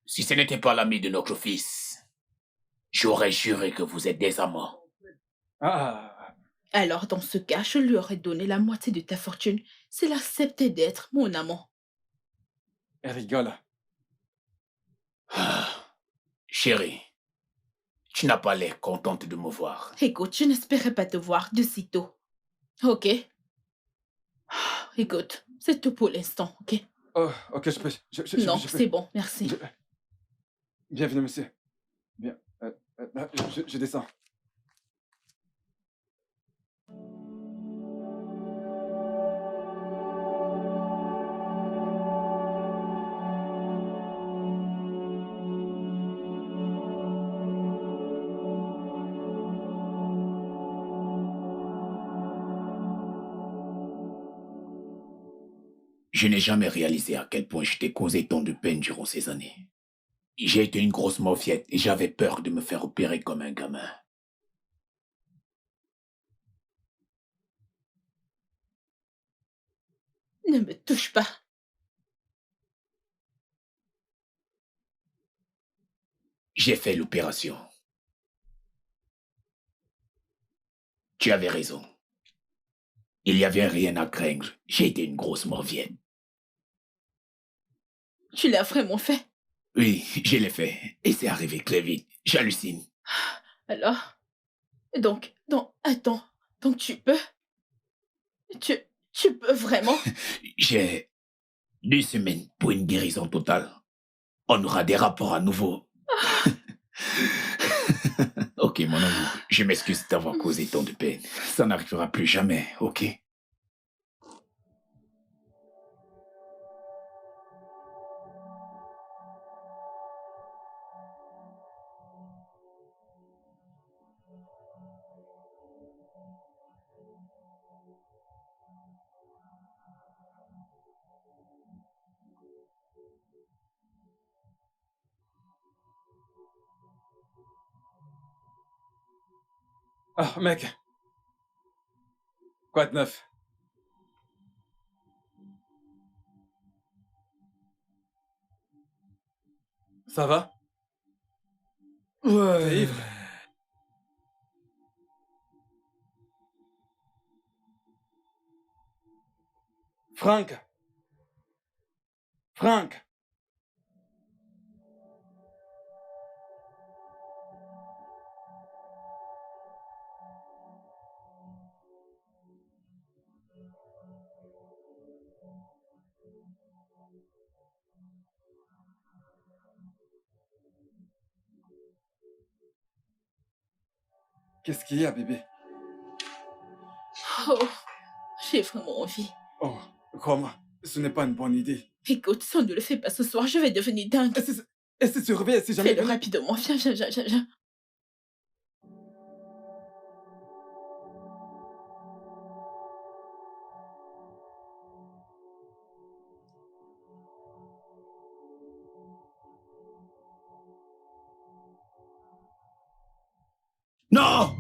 Si ce n'était pas l'ami de notre fils, j'aurais juré que vous êtes des amants. Ah, Alors dans ce cas, je lui aurais donné la moitié de ta fortune s'il acceptait d'être mon amant. elle rigole. Chérie, tu n'as pas l'air contente de me voir. Écoute, je n'espérais pas te voir de si tôt. Ok? Écoute, c'est tout pour l'instant, ok? Oh, ok, je peux. Non, je peux. c'est bon, merci. Je- Bienvenue, monsieur. Bien. Je descends. Je n'ai jamais réalisé à quel point je t'ai causé tant de peine durant ces années. J'ai été une grosse mauviette et j'avais peur de me faire opérer comme un gamin. Ne me touche pas. J'ai fait l'opération. Tu avais raison. Il n'y avait rien à craindre. J'ai été une grosse mauviette. Tu l'as vraiment fait. Oui, je l'ai fait. Et c'est arrivé très vite. J'hallucine. Alors? Attends. Donc tu, tu peux vraiment? J'ai 2 semaines pour une guérison totale. On aura des rapports à nouveau. Ok, mon amour, je m'excuse d'avoir causé tant de peine. Ça n'arrivera plus jamais, ok? Ah, mec. Quoi de neuf? Ça va? Ouais. T'es ivre? Franck? Franck? Qu'est-ce qu'il y a, bébé? Oh, j'ai vraiment envie. Oh, crois-moi, ce n'est pas une bonne idée. Écoute, si on ne le fait pas ce soir, je vais devenir dingue. Est-ce que tu reviens si jamais... Fais-le rapidement. Viens. Non!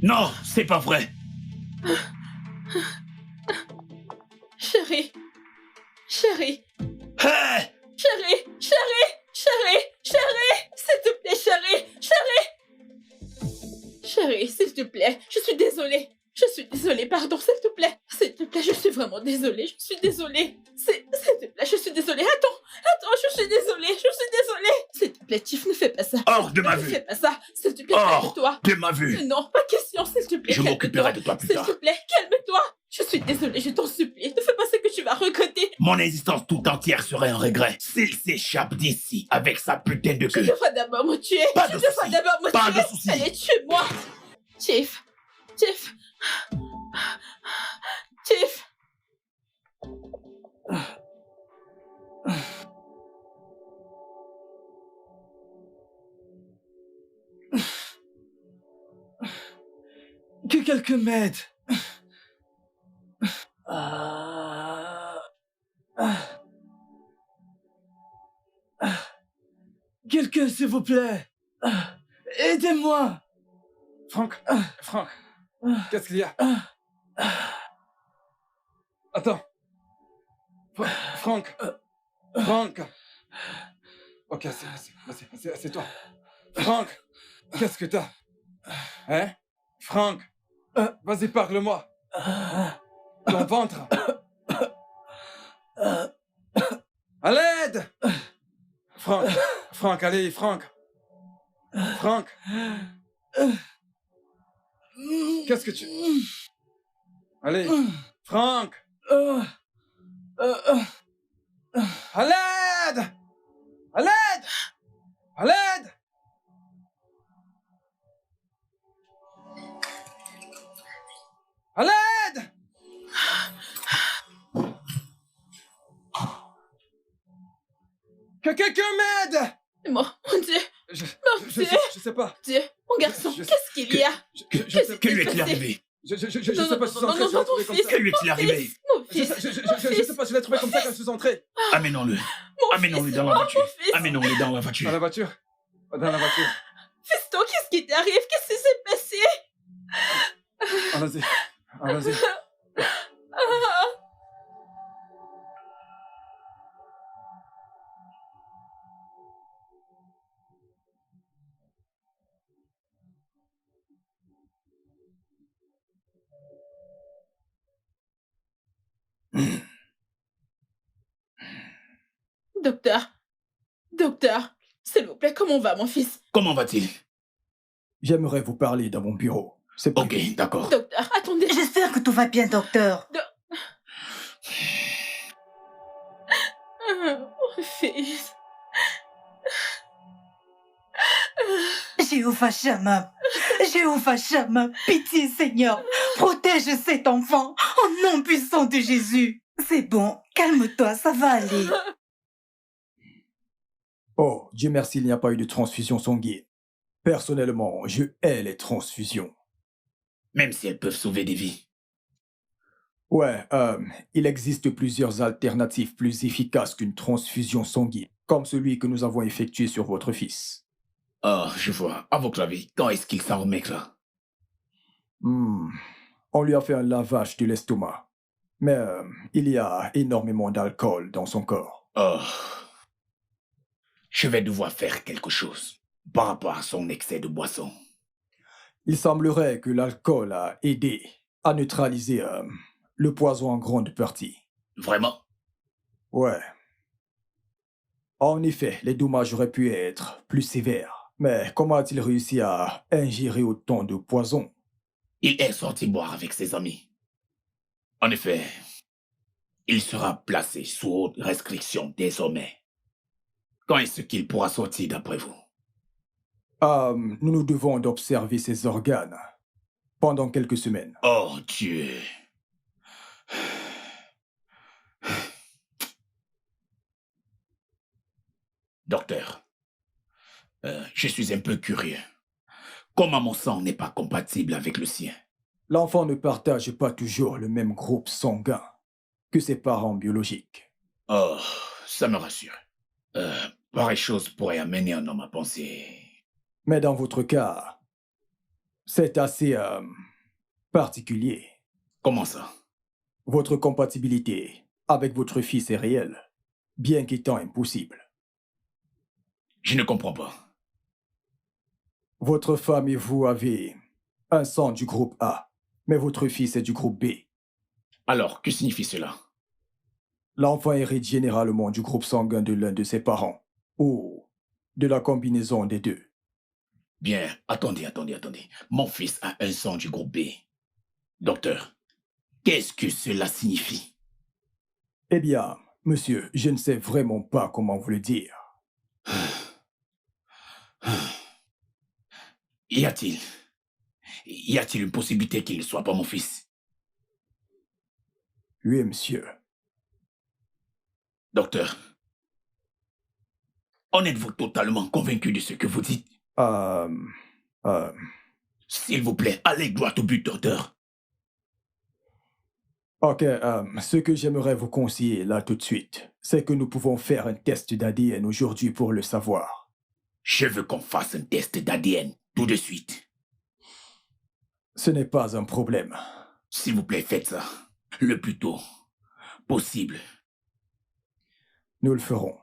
Non, c'est pas vrai! Chérie. Chérie. Hé! Chérie. Chérie. Chérie. Chérie. S'il te plaît, chérie. Chérie. Chérie, s'il te plaît. Je suis désolée. Je suis désolée, pardon, s'il te plaît. S'il te plaît, je suis vraiment désolée. Je suis désolée. S'il te plaît, je suis désolée. Attends, je suis désolée. Je suis désolée. S'il te plaît, Tiff, ne fais pas ça. Hors de ma Ne vue! fais pas ça. S'il te plaît, Hors calme-toi. de ma vue! Non, pas question, s'il te plaît. Je m'occuperai de toi plus tard. S'il te plaît, calme-toi. Je suis désolée, je t'en supplie. Ne fais pas ce que tu vas regretter. Mon existence tout entière serait un regret s'il s'échappe d'ici avec sa putain de Tu queue. devras d'abord me tuer. Pas Tu de devras soucis. d'abord me Pas tuer. de soucis. Allez, tue-moi. Tiff. Tiff. Tiff. Que quelqu'un m'aide. Quelqu'un, s'il vous plaît. Aidez-moi. Franck, Franck, qu'est-ce qu'il y a? Attends. Franck, Franck. Ok, assieds-toi. Franck, qu'est-ce que t'as? Hein? Franck, vas-y, parle-moi. Ton ventre. À l'aide! Franck, allez, Franck. Franck. Qu'est-ce que tu... Allez, Franck. À l'aide! À l'aide! À l'aide! À l'aide! Que quelqu'un m'aide! Mon Dieu. Je sais pas. Dieu. Mon garçon, Je- qu'est-ce qu'il y a? Je sais Que lui est-il arrivé? Je sais Non, pas si c'est non, entré, non, je l'ai mon trouvé comme fils. ça. Que lui est-il arrivé? Mon fils. Je sais pas, je l'ai trouvé comme ça quand je suis entré. Amenons-le. Mon Amenons-le fils. dans la voiture. Mon fils. Amenons-le dans la Dans voiture. la voiture. Dans la voiture. Fiston, qu'est-ce qui t'arrive? Qu'est-ce qui s'est passé? Allons-y. Allons-y. Docteur, s'il vous plaît, comment va mon fils? Comment va-t-il? J'aimerais vous parler dans mon bureau. C'est privé. Ok, d'accord. Docteur, attendez. J'espère que tout va bien, docteur. Mon fils. Jéhovah Shammah, pitié Seigneur, protège cet enfant au nom puissant de Jésus. C'est bon, calme-toi, ça va aller. Oh, Dieu merci, il n'y a pas eu de transfusion sanguine. Personnellement, je hais les transfusions. Même si elles peuvent sauver des vies. Ouais, il existe plusieurs alternatives plus efficaces qu'une transfusion sanguine, comme celui que nous avons effectué sur votre fils. Oh, je vois. À votre avis, quand est-ce qu'il s'en remet là? On lui a fait un lavage de l'estomac. Mais il y a énormément d'alcool dans son corps. Oh. Je vais devoir faire quelque chose par rapport à son excès de boisson. Il semblerait que l'alcool a aidé à neutraliser le poison en grande partie. Vraiment? Ouais. En effet, les dommages auraient pu être plus sévères. Mais comment a-t-il réussi à ingérer autant de poison? Il est sorti boire avec ses amis. En effet, il sera placé sous haute restriction désormais. Quand est-ce qu'il pourra sortir d'après vous? Nous nous devons d'observer ses organes pendant quelques semaines. Oh Dieu! Docteur, je suis un peu curieux. Comment mon sang n'est pas compatible avec le sien? L'enfant ne partage pas toujours le même groupe sanguin que ses parents biologiques. Oh, ça me rassure. Pareille chose pourrait amener un homme à penser Mais dans votre cas, c'est assez particulier. Comment ça? Votre compatibilité avec votre fils est réelle, bien qu'étant impossible. Je ne comprends pas. Votre femme et vous avez un sang du groupe A, mais votre fils est du groupe B. Alors, que signifie cela? L'enfant hérite généralement du groupe sanguin de l'un de ses parents, ou de la combinaison des deux. Bien, attendez. Mon fils a un sang du groupe B. Docteur, qu'est-ce que cela signifie? Eh bien, monsieur, je ne sais vraiment pas comment vous le dire. Y a-t-il une possibilité qu'il ne soit pas mon fils? Oui, monsieur. Docteur, en êtes-vous totalement convaincu de ce que vous dites? Euh, S'il vous plaît, allez droit au but, docteur. Ok, ce que j'aimerais vous conseiller là tout de suite, c'est que nous pouvons faire un test d'ADN aujourd'hui pour le savoir. Je veux qu'on fasse un test d'ADN tout de suite. Ce n'est pas un problème. S'il vous plaît, faites ça. Le plus tôt possible. Nous le ferons.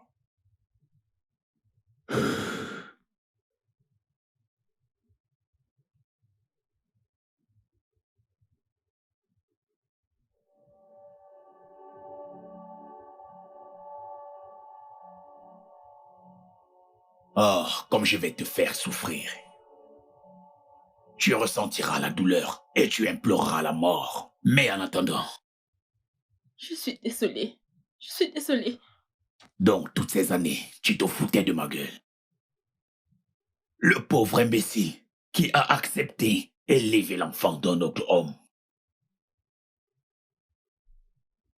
Oh, comme je vais te faire souffrir. Tu ressentiras la douleur et tu imploreras la mort. Mais en attendant, Je suis désolée. Je suis désolée. donc toutes ces années, tu te foutais de ma gueule. Le pauvre imbécile qui a accepté élever l'enfant d'un autre homme.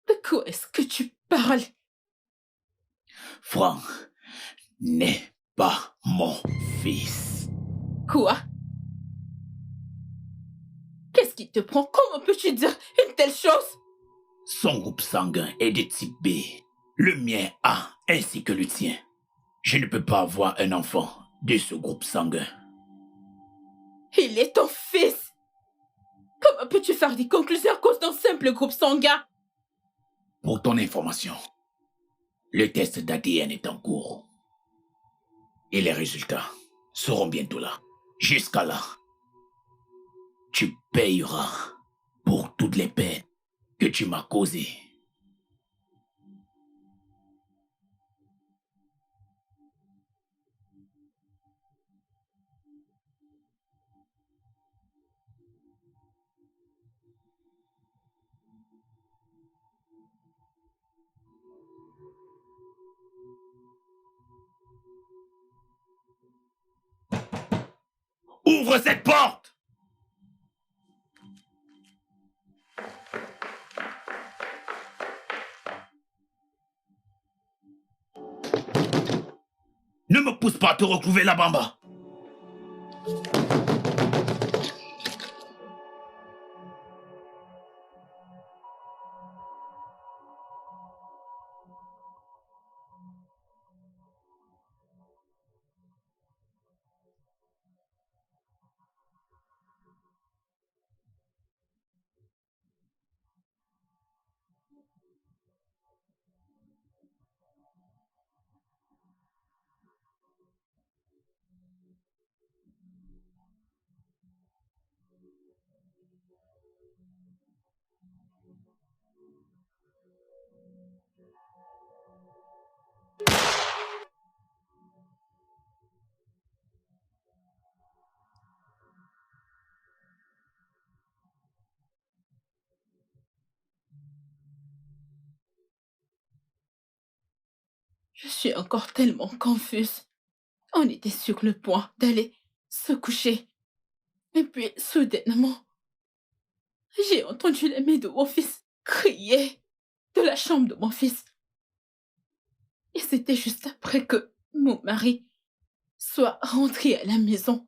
De quoi est-ce que tu parles? Franck n'est pas mon fils. Quoi? Qu'est-ce qui te prend? Comment peux-tu dire une telle chose? Son groupe sanguin est de type B. Le mien A ainsi que le tien. Je ne peux pas avoir un enfant de ce groupe sanguin. Il est ton fils. Comment peux-tu faire des conclusions à cause d'un simple groupe sanguin? Pour ton information, le test d'ADN est en cours. Et les résultats seront bientôt là. Jusqu'à là, tu payeras pour toutes les peines que tu m'as causées. Ouvre cette porte! Ne me pousse pas à te retrouver la bamba. Je suis encore tellement confuse. On était sur le point d'aller se coucher. Et puis, soudainement, j'ai entendu les mains de mon fils crier de la chambre de mon fils. Et c'était juste après que mon mari soit rentré à la maison.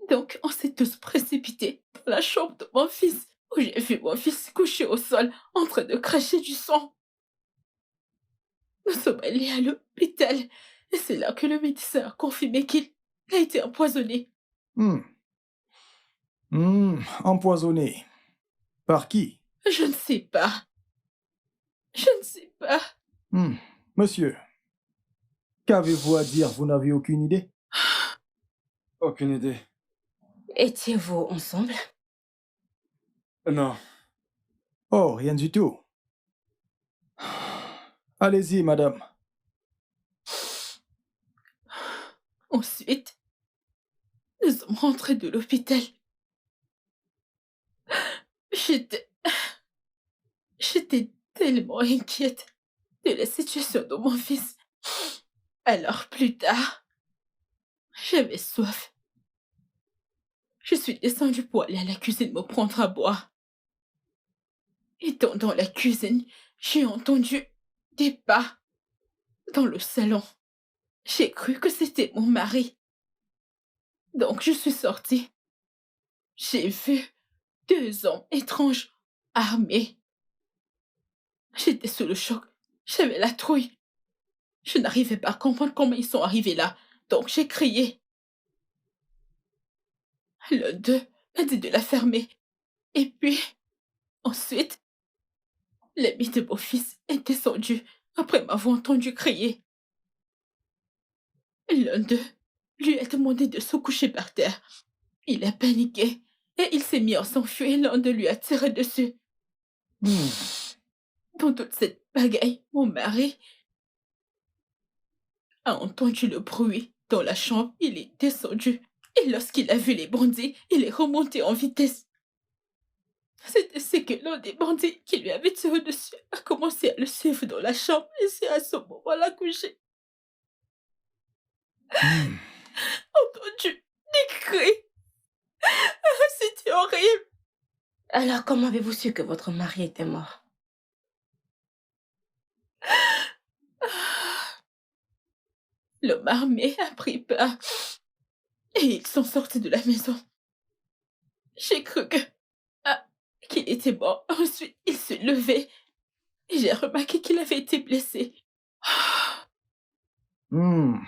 Donc, on s'est tous précipités dans la chambre de mon fils, où j'ai vu mon fils couché au sol, en train de cracher du sang. Nous sommes allés à l'hôpital Et c'est là que le médecin a confirmé qu'il a été empoisonné. Hmm. Empoisonné. Par qui? Je ne sais pas. Je ne sais pas. Hmm. Monsieur, qu'avez-vous à dire? Vous n'avez aucune idée? Aucune idée. Étiez-vous ensemble? Non. Oh, rien du tout. Allez-y, madame. Ensuite, nous sommes rentrés de l'hôpital. J'étais... J'étais tellement inquiète de la situation de mon fils. Alors plus tard, j'avais soif. Je suis descendue pour aller à la cuisine me prendre à boire. Étant dans la cuisine, j'ai entendu des pas dans le salon. J'ai cru que c'était mon mari. Donc je suis sortie. J'ai vu 2 hommes étranges, armés. J'étais sous le choc. J'avais la trouille. Je n'arrivais pas à comprendre comment ils sont arrivés là. Donc j'ai crié. L'un d'eux m'a dit de la fermer. Et puis, ensuite, l'ami de mon fils est descendu après m'avoir entendu crier. L'un d'eux lui a demandé de se coucher par terre. Il a paniqué et il s'est mis à s'enfuir et l'un d'eux lui a tiré dessus. Hmm. Dans toute cette pagaille, mon mari a entendu le bruit dans la chambre. Il est descendu et lorsqu'il a vu les bandits, il est remonté en vitesse. C'est que l'un des bandits qui lui avait tiré dessus a commencé à le suivre dans la chambre et c'est à ce moment-là que j'ai Hmm. entendu des cris. C'était horrible. Alors, comment avez-vous su que votre mari était mort? L'homme armé a pris peur et ils sont sortis de la maison. J'ai cru qu'il était mort. Ensuite, il se levait et j'ai remarqué qu'il avait été blessé. Hmm.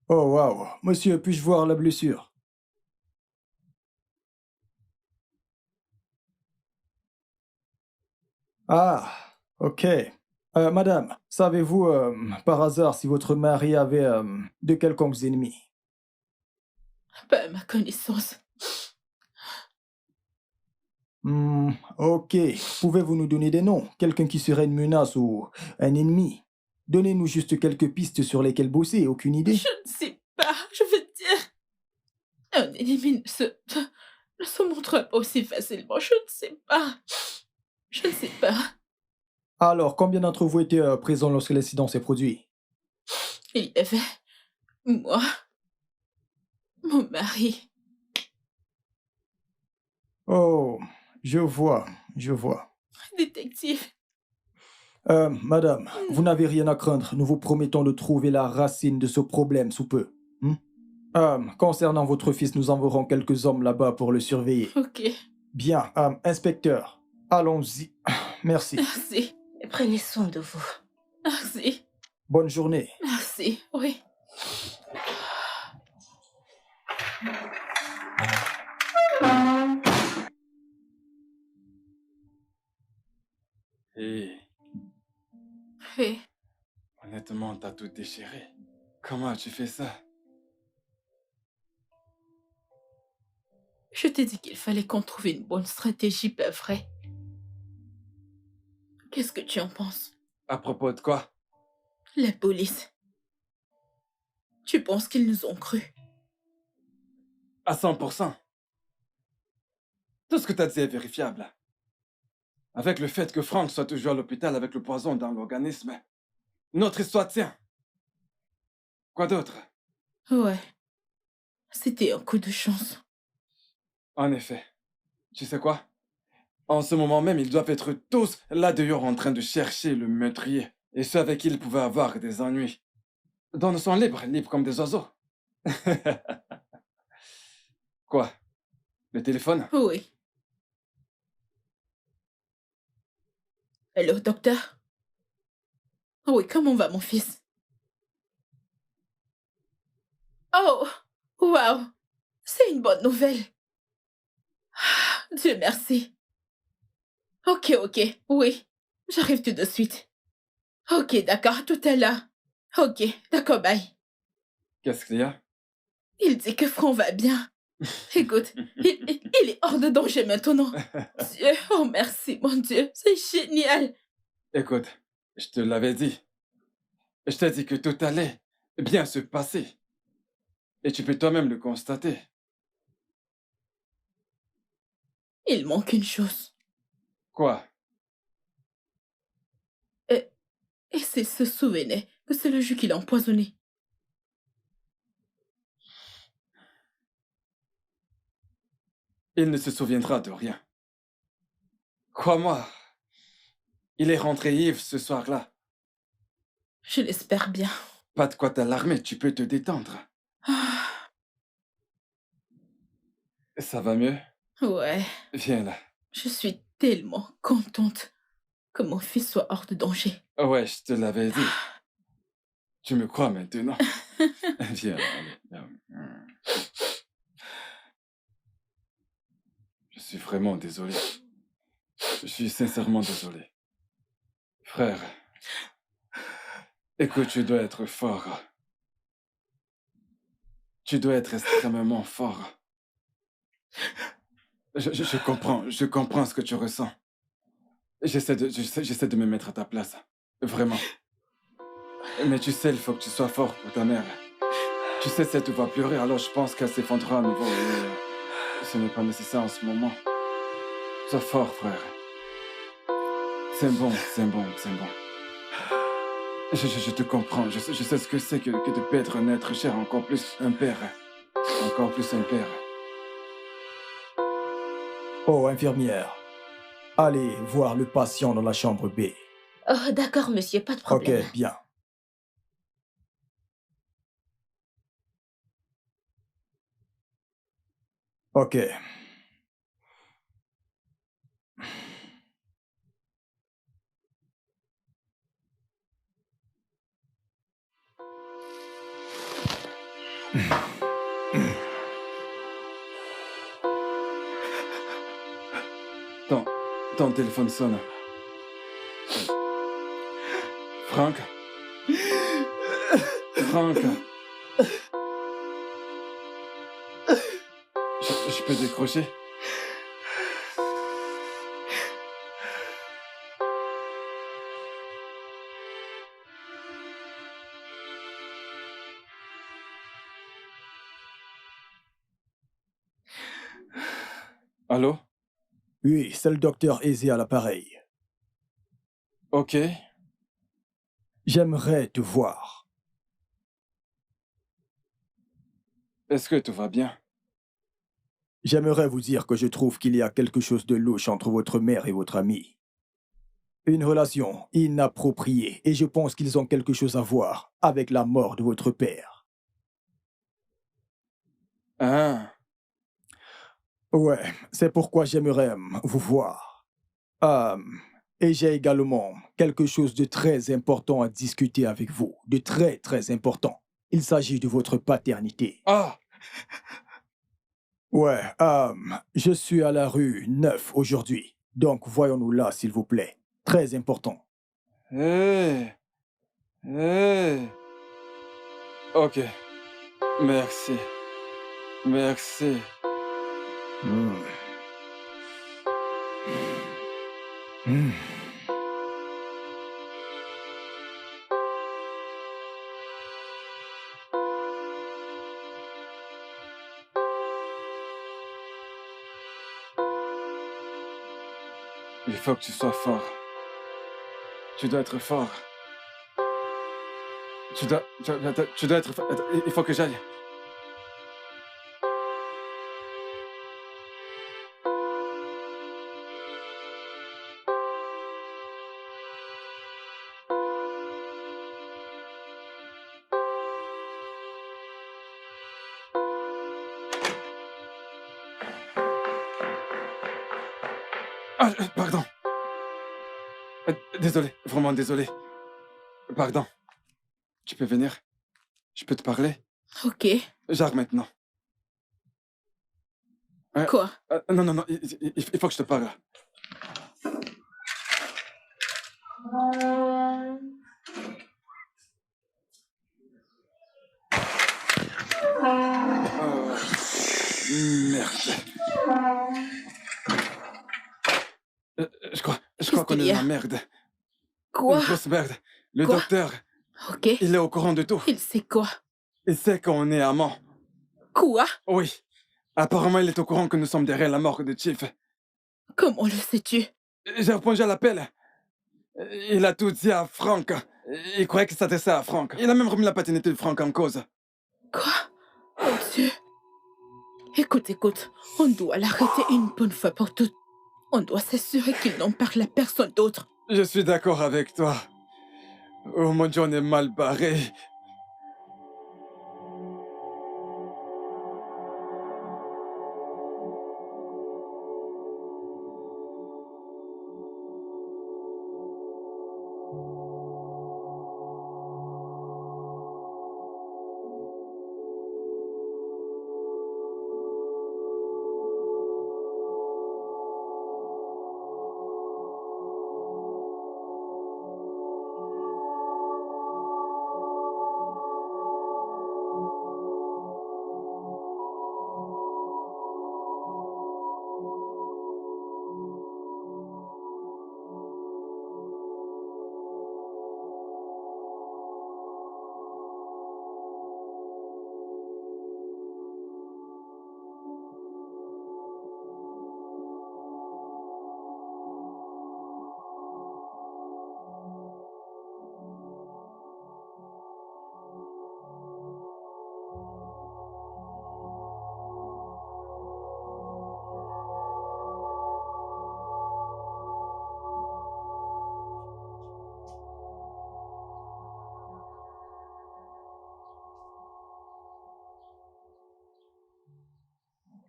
Oh, waouh. Monsieur, puis-je voir la blessure? Ah, ok. Madame, savez-vous par hasard si votre mari avait de quelconques ennemis? Pas à ma connaissance. Ok. Pouvez-vous nous donner des noms? Quelqu'un qui serait une menace ou un ennemi? Donnez-nous juste quelques pistes sur lesquelles bosser, aucune idée? Je ne sais pas, je veux dire. Un ennemi ne se montre pas aussi facilement. Je ne sais pas. Je ne sais pas. Alors, combien d'entre vous étaient présents lorsque l'incident s'est produit? Il y avait moi, mon mari. Oh, je vois, je vois. Détective, Madame, vous n'avez rien à craindre. Nous vous promettons de trouver la racine de ce problème sous peu. Concernant votre fils, nous enverrons quelques hommes là-bas pour le surveiller. ok. Bien, inspecteur, allons-y. Merci. Merci. Et prenez soin de vous. Merci. Bonne journée. Merci. Oui. Et Oui. honnêtement, t'as tout déchiré. Comment tu fais ça? Je t'ai dit qu'il fallait qu'on trouve une bonne stratégie, pas vrai? Qu'est-ce que tu en penses? À propos de quoi? La police. Tu penses qu'ils nous ont cru? À 100%. Tout ce que t'as dit est vérifiable. Avec le fait que Frank soit toujours à l'hôpital avec le poison dans l'organisme, notre histoire tient. Quoi d'autre? Ouais. C'était un coup de chance. En effet. Tu sais quoi? En ce moment même, ils doivent être tous là dehors en train de chercher le meurtrier. Et ceux avec qui ils pouvaient avoir des ennuis. Dont nous sommes libres, libres comme des oiseaux. Quoi? Le téléphone? Oui. Allô, docteur? Oui, comment va mon fils? Oh, waouh, c'est une bonne nouvelle. Dieu merci. Ok, oui, j'arrive tout de suite. Ok, d'accord, tout est là. Ok, d'accord, bye. Qu'est-ce qu'il y a? Il dit que Franck va bien. Écoute, il est hors de danger maintenant. Dieu, oh merci, mon Dieu, c'est génial. Écoute, je te l'avais dit. Je t'ai dit que tout allait bien se passer. Et tu peux toi-même le constater. Il manque une chose. Quoi? Et s'il se souvenait que c'est le jus qu'il a empoisonné. Il ne se souviendra de rien. Crois-moi, il est rentré ivre ce soir-là. Je l'espère bien. Pas de quoi t'alarmer, tu peux te détendre. Ah, Ça va mieux? ouais, Viens là. je suis tellement contente que mon fils soit hors de danger. Ouais, je te l'avais dit. Tu me crois maintenant? Viens là, allez. Je suis vraiment désolé. Je suis sincèrement désolé. Frère, écoute, tu dois être fort. Tu dois être extrêmement fort. Je comprends ce que tu ressens. J'essaie de me mettre à ta place. Vraiment. Mais tu sais, il faut que tu sois fort pour ta mère. Tu sais, si elle te voit pleurer, alors je pense qu'elle s'effondrera à nouveau. Et ce n'est pas nécessaire en ce moment. Sois fort, frère. C'est bon. Je te comprends. Je sais ce que c'est que de perdre un être cher, encore plus un père. Encore plus un père. Oh, infirmière. Allez voir le patient dans la chambre B. Oh, d'accord, monsieur, pas de Ok, problème. bien. Ok. Ton téléphone sonne. Franck? Franck? Je peux décrocher? Allô? Oui, c'est le docteur Aizé à l'appareil. Ok. J'aimerais te voir. Est-ce que tout va bien? J'aimerais vous dire que je trouve qu'il y a quelque chose de louche entre votre mère et votre ami. Une relation inappropriée, et je pense qu'ils ont quelque chose à voir avec la mort de votre père. Ah, Ouais, c'est pourquoi j'aimerais vous voir. Et j'ai également quelque chose de très important à discuter avec vous, de très très important. Il s'agit de votre paternité. ah, Ouais, je suis à la rue 9 aujourd'hui, donc voyons-nous là, s'il vous plaît. Très important. hé, hé. Ok, merci, merci. Hmm. Hmm. Il faut que tu sois fort. Tu dois être fort. Tu dois être fort. Attends, il faut que j'aille. Ah, pardon. Désolé, vraiment désolé. Pardon. Tu peux venir? Je peux te parler? Ok. J'arrive maintenant. Quoi? Non, non, non, il faut que je te parle. Oh, merde. Je crois qu'on est qu'il y dans a? la merde. Quoi? Une grosse merde. Le Quoi? docteur, Ok. il est au courant de tout. Il sait quoi? Il sait qu'on est amants. Quoi? Oui. Apparemment, il est au courant que nous sommes derrière la mort de Chief. Comment le sais-tu? J'ai répondu à l'appel. Il a tout dit à Frank. Il croyait qu'il s'adressait à Frank. Il a même remis la paternité de Frank en cause. Quoi? Mon Dieu. Écoute. On doit l'arrêter une bonne fois pour toutes. On doit s'assurer qu'il n'en parle à personne d'autre. Je suis d'accord avec toi. Oh mon Dieu, on est mal barré.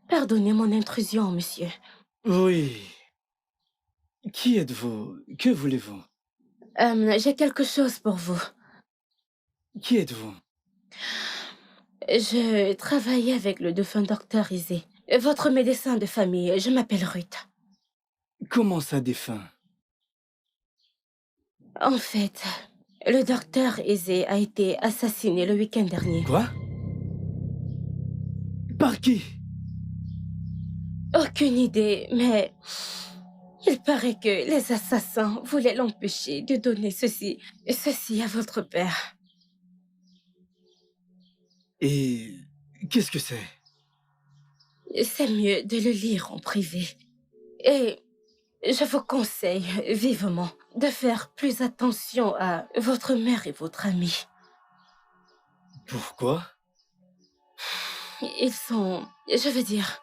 Pardonnez mon intrusion, monsieur. Oui. Qui êtes-vous? Que voulez-vous? J'ai quelque chose pour vous. Qui êtes-vous? Je travaille avec le défunt docteur Izé. Votre médecin de famille, je m'appelle Ruth. Comment ça, défunt? En fait, le docteur Izé a été assassiné le week-end dernier. Quoi? Par qui? Aucune idée, mais il paraît que les assassins voulaient l'empêcher de donner ceci à votre père. Et qu'est-ce que c'est? C'est mieux de le lire en privé. Et je vous conseille vivement de faire plus attention à votre mère et votre ami. Pourquoi? Ils sont... Je veux dire,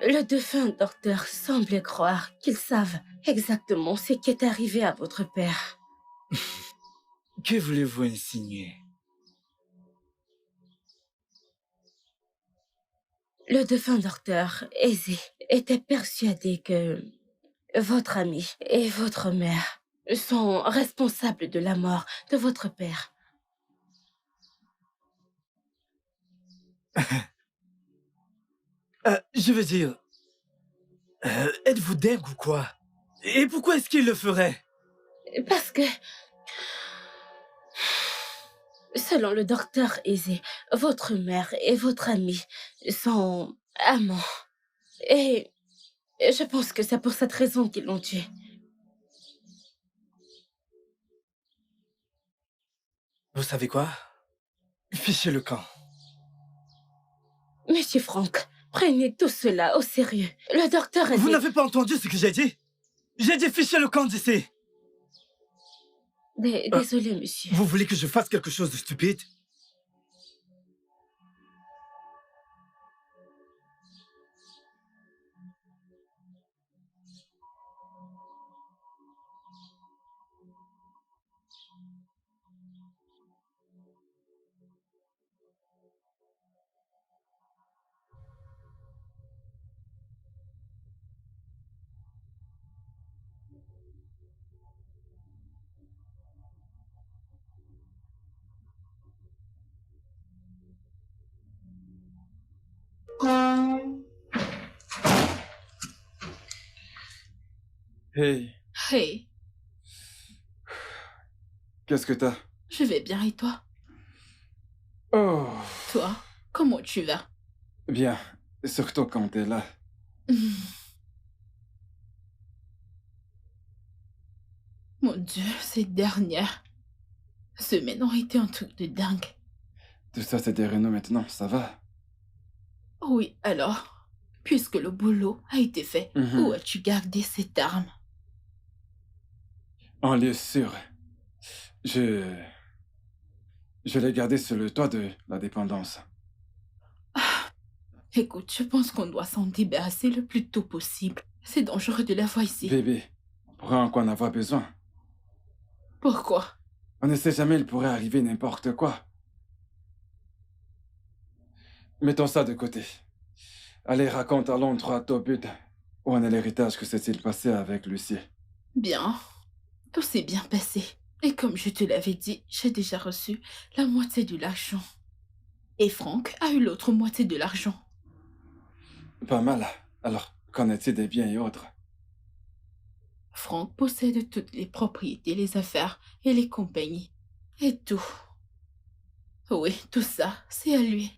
le défunt docteur semble croire qu'ils savent exactement ce qui est arrivé à votre père. Que voulez-vous insinuer? Le défunt docteur Aizé était persuadé que votre ami et votre mère sont responsables de la mort de votre père. Je veux dire... êtes-vous dingue ou quoi? Et pourquoi est-ce qu'il le ferait? Parce que, selon le docteur Aizé, votre mère et votre ami sont amants. Et je pense que c'est pour cette raison qu'ils l'ont tué. Vous savez quoi? Fichez le camp. Monsieur Frank, prenez tout cela au sérieux. Le docteur a Vous dit... n'avez pas entendu ce que j'ai dit? J'ai dit fichez le camp d'ici. Désolé, monsieur. Vous voulez que je fasse quelque chose de stupide? Hey, Hey, qu'est-ce que t'as? je vais bien et toi? Oh, Toi, comment tu vas? bien. Surtout quand t'es là. Mon Dieu, ces dernières semaines ont été un truc de dingue. Tout ça, c'est derrière nous maintenant, ça va? Oui, alors, puisque le boulot a été fait, Mhm. où as-tu gardé cette arme? En lieu sûr. Je l'ai gardé sur le toit de la dépendance. Écoute, je pense qu'on doit s'en débarrasser le plus tôt possible. C'est dangereux de la voir ici. Bébé, on pourrait encore en avoir besoin. Pourquoi? On ne sait jamais, il pourrait arriver n'importe quoi. Mettons ça de côté. Allez, raconte, allons droit au but. Où en est l'héritage que s'est-il passé avec Lucie? Bien, tout s'est bien passé. Et comme je te l'avais dit, j'ai déjà reçu la moitié de l'argent. Et Franck a eu l'autre moitié de l'argent. Pas mal. Alors, qu'en est-il des biens et autres? Franck possède toutes les propriétés, les affaires et les compagnies. Et tout. Oui, tout ça, c'est à lui.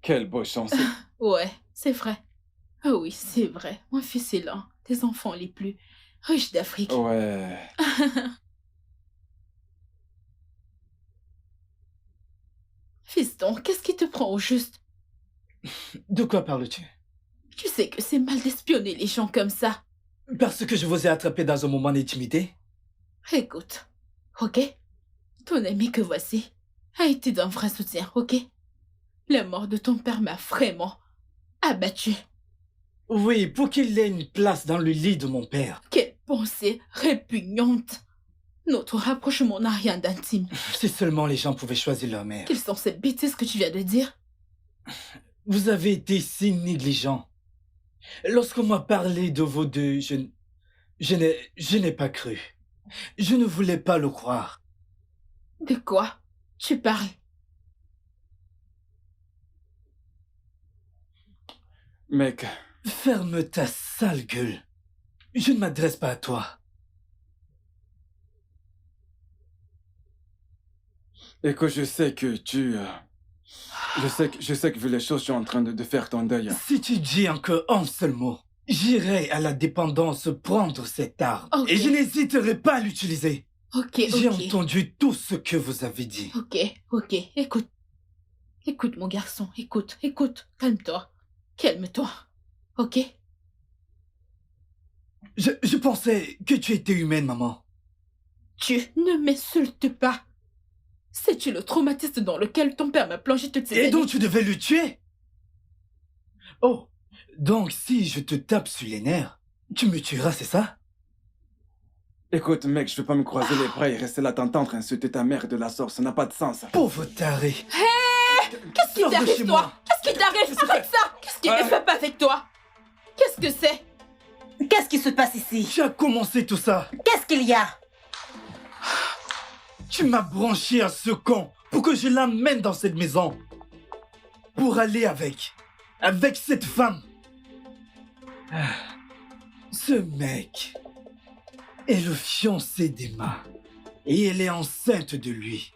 Quel beau chanceux. Ouais, c'est vrai. Ah oui, c'est vrai. Mon fils est l'un des enfants les plus riches d'Afrique. Ouais. Fiston, qu'est-ce qui te prend au juste? De quoi parles-tu? Tu sais que c'est mal d'espionner les gens comme ça. Parce que je vous ai attrapé dans un moment d'intimité? Écoute, ok? Ton ami que voici a été d'un vrai soutien, ok? La mort de ton père m'a vraiment abattu. Oui, pour qu'il ait une place dans le lit de mon père. Quelle pensée répugnante. Notre rapprochement n'a rien d'intime. Si seulement les gens pouvaient choisir leur mère. Quelles sont ces bêtises que tu viens de dire? Vous avez été si négligent. Lorsqu'on m'a parlé de vos deux, je n'ai pas cru. Je ne voulais pas le croire. De quoi tu parles? Mec, Ferme ta sale gueule. Je ne m'adresse pas à toi. écoute, je sais que tu... je sais que vu les choses, tu es en train de faire ton deuil. Si tu dis encore un seul mot, j'irai à la dépendance prendre cette arme. Ok. Et je n'hésiterai pas à l'utiliser. Ok, J'ai ok. entendu tout ce que vous avez dit. Ok, ok, écoute. Écoute, mon garçon, écoute. Calme-toi. Calme-toi. Ok? Je pensais que tu étais humaine, maman. Tu ne m'insultes pas. Sais-tu le traumatisme dans lequel ton père m'a plongé toutes ces Et années? donc tu devais le tuer? Oh, donc si je te tape sur les nerfs, tu me tueras, c'est ça? Écoute, mec, je veux pas me croiser les bras et rester là t'entendre insulter ta mère de la sorte, ça n'a pas de sens. Pauvre taré. Qu'est-ce qui Sors de t'arrive, chez toi? moi. Qu'est-ce qui t'arrive avec ça? Qu'est-ce qui ne va pas avec toi? Qu'est-ce que c'est? Qu'est-ce qui se passe ici? Tu as commencé tout ça. Qu'est-ce qu'il y a? Tu m'as branché à ce con pour que je l'amène dans cette maison. Pour aller avec cette femme. Ah, ce mec est le fiancé d'Emma. Et elle est enceinte de lui.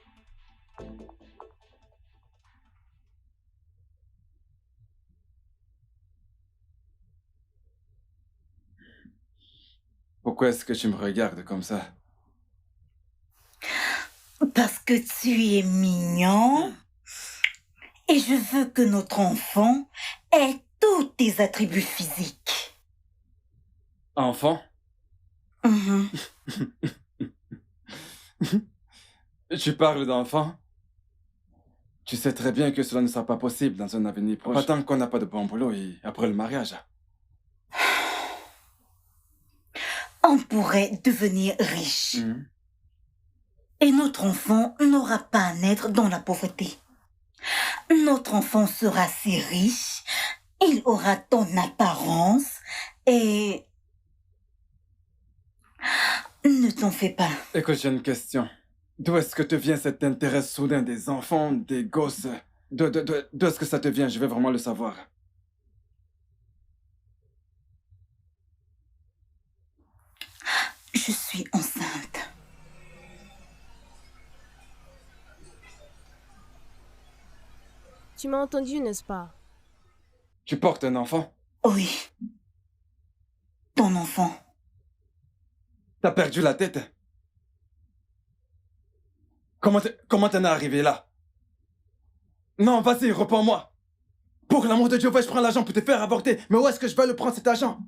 Pourquoi est-ce que tu me regardes comme ça? Parce que tu es mignon. Et je veux que notre enfant ait tous tes attributs physiques. Enfant? Mhm. Tu parles d'enfant? Tu sais très bien que cela ne sera pas possible dans un avenir proche. Pas tant qu'on n'a pas de bon boulot et après le mariage. On pourrait devenir riche. Mhm. Et notre enfant n'aura pas à naître dans la pauvreté. Notre enfant sera si riche, il aura ton apparence et... Ne t'en fais pas. Écoute, j'ai une question. D'où est-ce que te vient cet intérêt soudain des enfants, des gosses? D'où est-ce que ça te vient? Je veux vraiment le savoir. Je suis enceinte. Tu m'as entendu, n'est-ce pas? Tu portes un enfant? Oui. Ton enfant. T'as perdu la tête? Comment t'en es arrivé là? Non, vas-y, réponds-moi. Pour l'amour de Dieu, je prends l'argent pour te faire avorter. Mais où est-ce que je vais le prendre cet argent?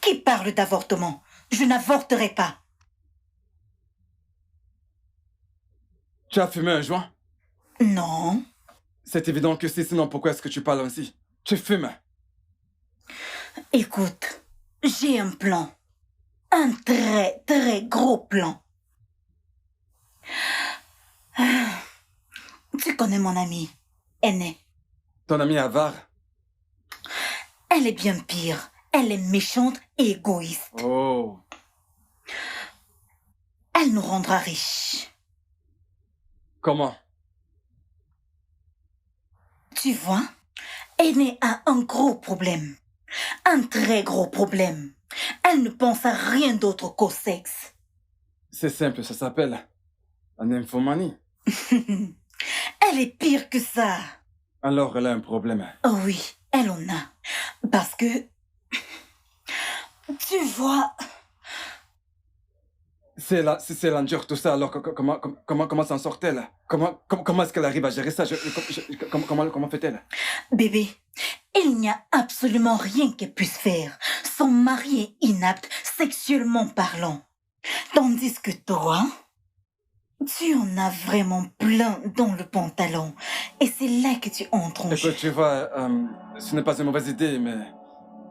Qui parle d'avortement? Je n'avorterai pas. Tu as fumé un joint? Non. C'est évident que si, sinon pourquoi est-ce que tu parles ainsi? Tu fumes. Écoute, j'ai un plan. Un très, très gros plan. Tu connais mon amie, Aînée. Ton ami avare? Elle est bien pire. Elle est méchante et égoïste. Oh. Elle nous rendra riches. Comment? Tu vois, Aînée a un gros problème. Un très gros problème. Elle ne pense à rien d'autre qu'au sexe. C'est simple, ça s'appelle la nymphomanie. Elle est pire que ça. Alors elle a un problème. Oh oui, elle en a. Parce que... Tu vois... C'est l'endure, tout ça. Alors comment s'en sort-elle? Comment est-ce qu'elle arrive à gérer ça? Comment fait-elle? Bébé, il n'y a absolument rien qu'elle puisse faire. Son mari est inapte, sexuellement parlant. Tandis que toi, tu en as vraiment plein dans le pantalon. Et c'est là que tu entres en jeu. Écoute, tu vois, ce n'est pas une mauvaise idée, mais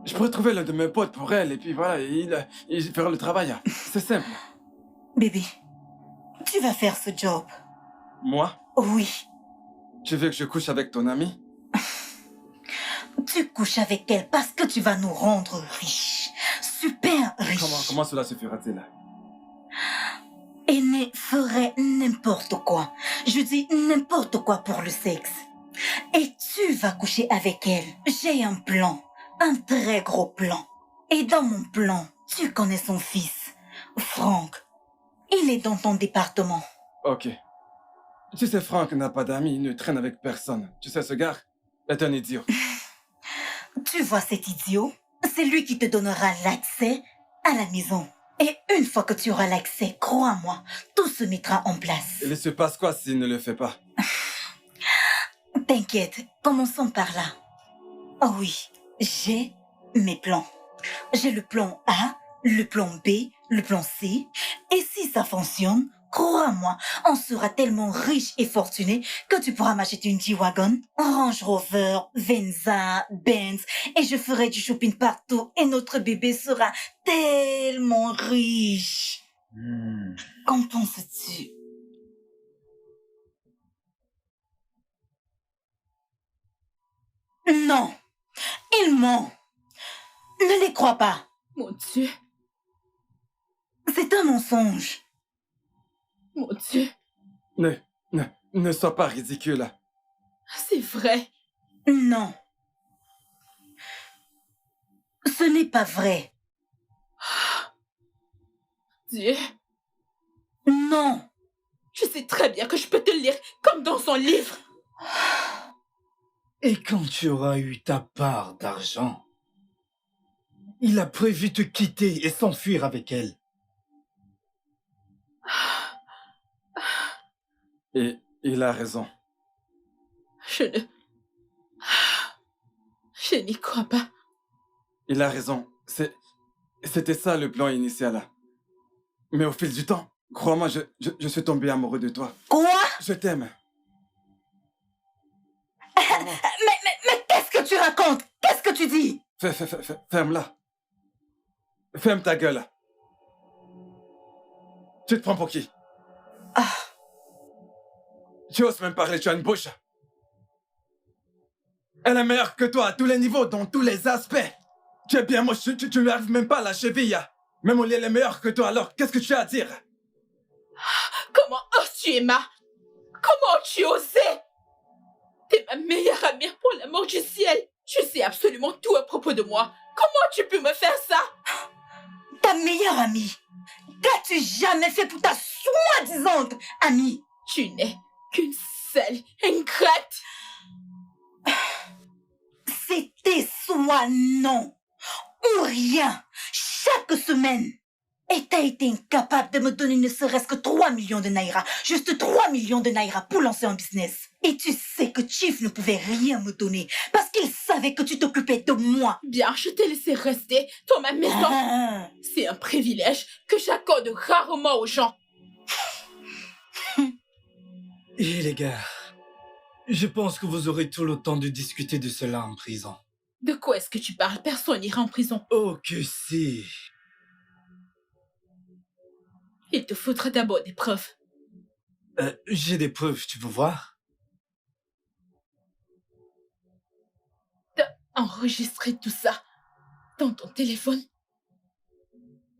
je pourrais trouver l'un de mes potes pour elle, et puis voilà, il fera le travail. C'est simple. Bébé, tu vas faire ce job. Moi? Oui, Tu veux que je couche avec ton ami? tu couches avec elle parce que tu vas nous rendre riches. Super riches. Comment cela se fera-t-il? Aînée ferait n'importe quoi. Je dis n'importe quoi pour le sexe. Et tu vas coucher avec elle. J'ai un plan. Un très gros plan. Et dans mon plan, tu connais son fils, Franck. Il est dans ton département. Ok. Tu sais, Franck n'a pas d'amis, il ne traîne avec personne. Tu sais, ce gars est un idiot. Tu vois cet idiot? C'est lui qui te donnera l'accès à la maison. Et une fois que tu auras l'accès, crois-moi, tout se mettra en place. Il se passe quoi s'il ne le fait pas? T'inquiète, commençons par là. Oh oui, j'ai mes plans. J'ai le plan A, le plan B, le plan C. Et si ça fonctionne, crois-moi, on sera tellement riche et fortuné que tu pourras m'acheter une G-Wagon, un Range Rover, Venza, Benz, et je ferai du shopping partout et notre bébé sera tellement riche. Qu'en penses-tu? Non, il ment. Ne les crois pas. Mon Dieu, C'est un mensonge. mon Dieu, Ne sois pas ridicule. c'est vrai. Non. Ce n'est pas vrai. Dieu, Non. je sais très bien que je peux te lire comme dans son livre. Et quand tu auras eu ta part d'argent, il a prévu te quitter et s'enfuir avec elle. Et il a raison. Je n'y crois pas. Il a raison. C'était ça le plan initial. Mais au fil du temps, crois-moi, je suis tombé amoureux de toi. Quoi? Je t'aime. Mais qu'est-ce que tu racontes? Qu'est-ce que tu dis? Ferme-la. Ferme ta gueule. Tu te prends pour qui? Ah, Tu oses même parler, tu as une bouche. Elle est meilleure que toi à tous les niveaux, dans tous les aspects. Tu es bien moche, tu ne lui arrives même pas à la cheville. Même Oli, elle est meilleure que toi, alors qu'est-ce que tu as à dire? Comment oses-tu, Emma? Comment as-tu osé? T'es ma meilleure amie, pour l'amour du ciel. Tu sais absolument tout à propos de moi. Comment tu peux me faire ça? ta meilleure amie. Qu'as-tu jamais fait pour ta soi-disant amie? Tu n'es qu'une seule ingrate. C'était soit non ou rien chaque semaine. Et t'as été incapable de me donner ne serait-ce que 3 millions de naira. Juste 3 millions de naira pour lancer un business. Et tu sais que Chief ne pouvait rien me donner parce qu'il savait que tu t'occupais de moi. Bien, je t'ai laissé rester dans ma maison. C'est un privilège que j'accorde rarement aux gens. Et les gars, je pense que vous aurez tout le temps de discuter de cela en prison. De quoi est-ce que tu parles? Personne n'ira en prison. Oh que si. Il te faudra d'abord des preuves. J'ai des preuves, tu veux voir? T'as enregistré tout ça dans ton téléphone?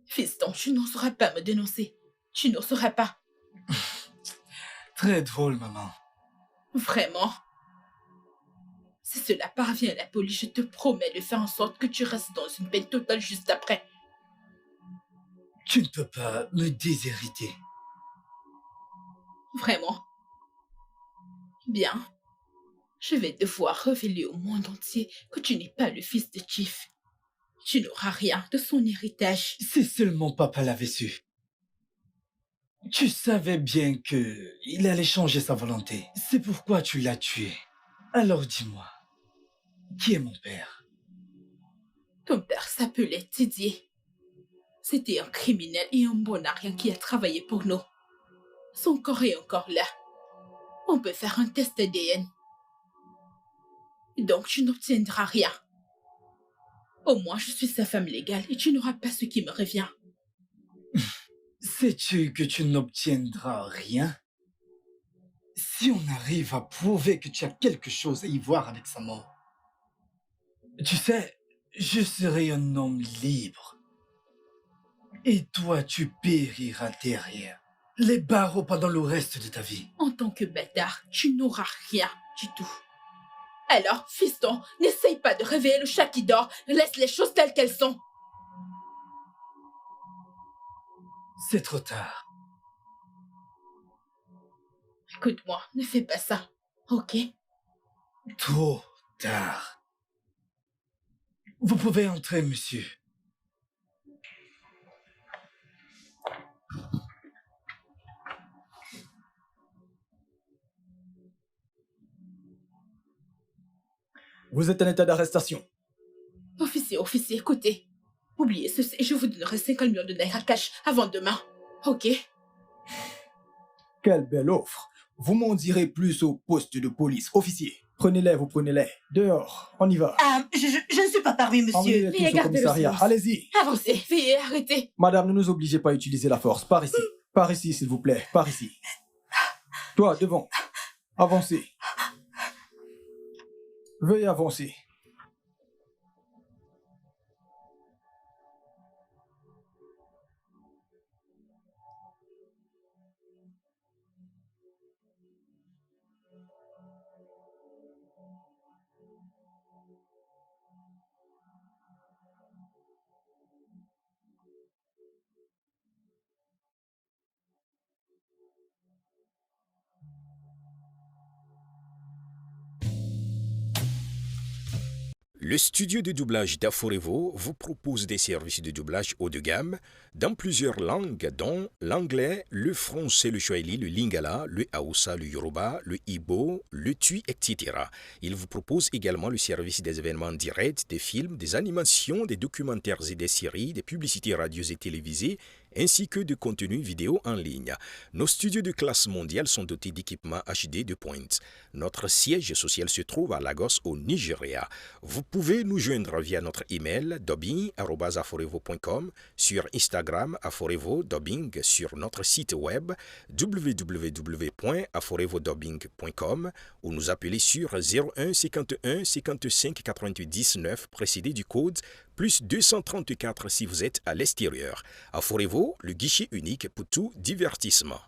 Fiston, tu n'oseras pas me dénoncer. Tu n'oseras pas. Très drôle, maman. Vraiment? Si cela parvient à la police, je te promets de faire en sorte que tu restes dans une peine totale juste après. Tu ne peux pas me déshériter. Vraiment? Bien. Je vais devoir révéler au monde entier que tu n'es pas le fils de Chief. Tu n'auras rien de son héritage. Si seulement papa l'avait su. Tu savais bien que il allait changer sa volonté. C'est pourquoi tu l'as tué. Alors dis-moi, qui est mon père? Ton père s'appelait Didier. C'était un criminel et un bon à rien qui a travaillé pour nous. Son corps est encore là. On peut faire un test ADN. Donc tu n'obtiendras rien. Au moins je suis sa femme légale et tu n'auras pas ce qui me revient. Sais-tu que tu n'obtiendras rien? Si on arrive à prouver que tu as quelque chose à y voir avec sa mort. Tu sais, je serai un homme libre. Et toi, tu périras derrière les barreaux pendant le reste de ta vie. En tant que bâtard, tu n'auras rien du tout. Alors, fiston, n'essaye pas de réveiller le chat qui dort. Laisse les choses telles qu'elles sont. C'est trop tard. Écoute-moi, ne fais pas ça, ok? Trop tard. Vous pouvez entrer, monsieur. Vous êtes en état d'arrestation. Officier, écoutez. Oubliez ceci et je vous donnerai 50 millions de naira cash avant demain, ok? Quelle belle offre. Vous m'en direz plus au poste de police. Officier, prenez-les, vous prenez-les. Dehors, on y va. Je ne suis pas parmi, monsieur. Emmenez-les tous au gardez le commissariat. silence. Allez-y. Avancez, veuillez arrêter. Madame, ne nous obligez pas à utiliser la force. Par ici. Par ici, s'il vous plaît. Par ici. Toi, devant. Avancez. Veuillez avancer. Le studio de doublage d'Aforevo vous propose des services de doublage haut de gamme dans plusieurs langues, dont l'anglais, le français, le swahili, le lingala, le haoussa, le yoruba, le igbo, le tui, etc. Il vous propose également le service des événements directs, des films, des animations, des documentaires et des séries, des publicités radio et télévisées, ainsi que de contenus vidéo en ligne. Nos studios de classe mondiale sont dotés d'équipements HD de pointe. Notre siège social se trouve à Lagos, au Nigeria. Vous pouvez nous joindre via notre email dubbing@aforevo.com, sur Instagram Aforevo Dubbing, sur notre site web www.aforevodubbing.com ou nous appeler sur 01 51 55 88 19 précédé du code plus 234 si vous êtes à l'extérieur. Aforevo, le guichet unique pour tout divertissement.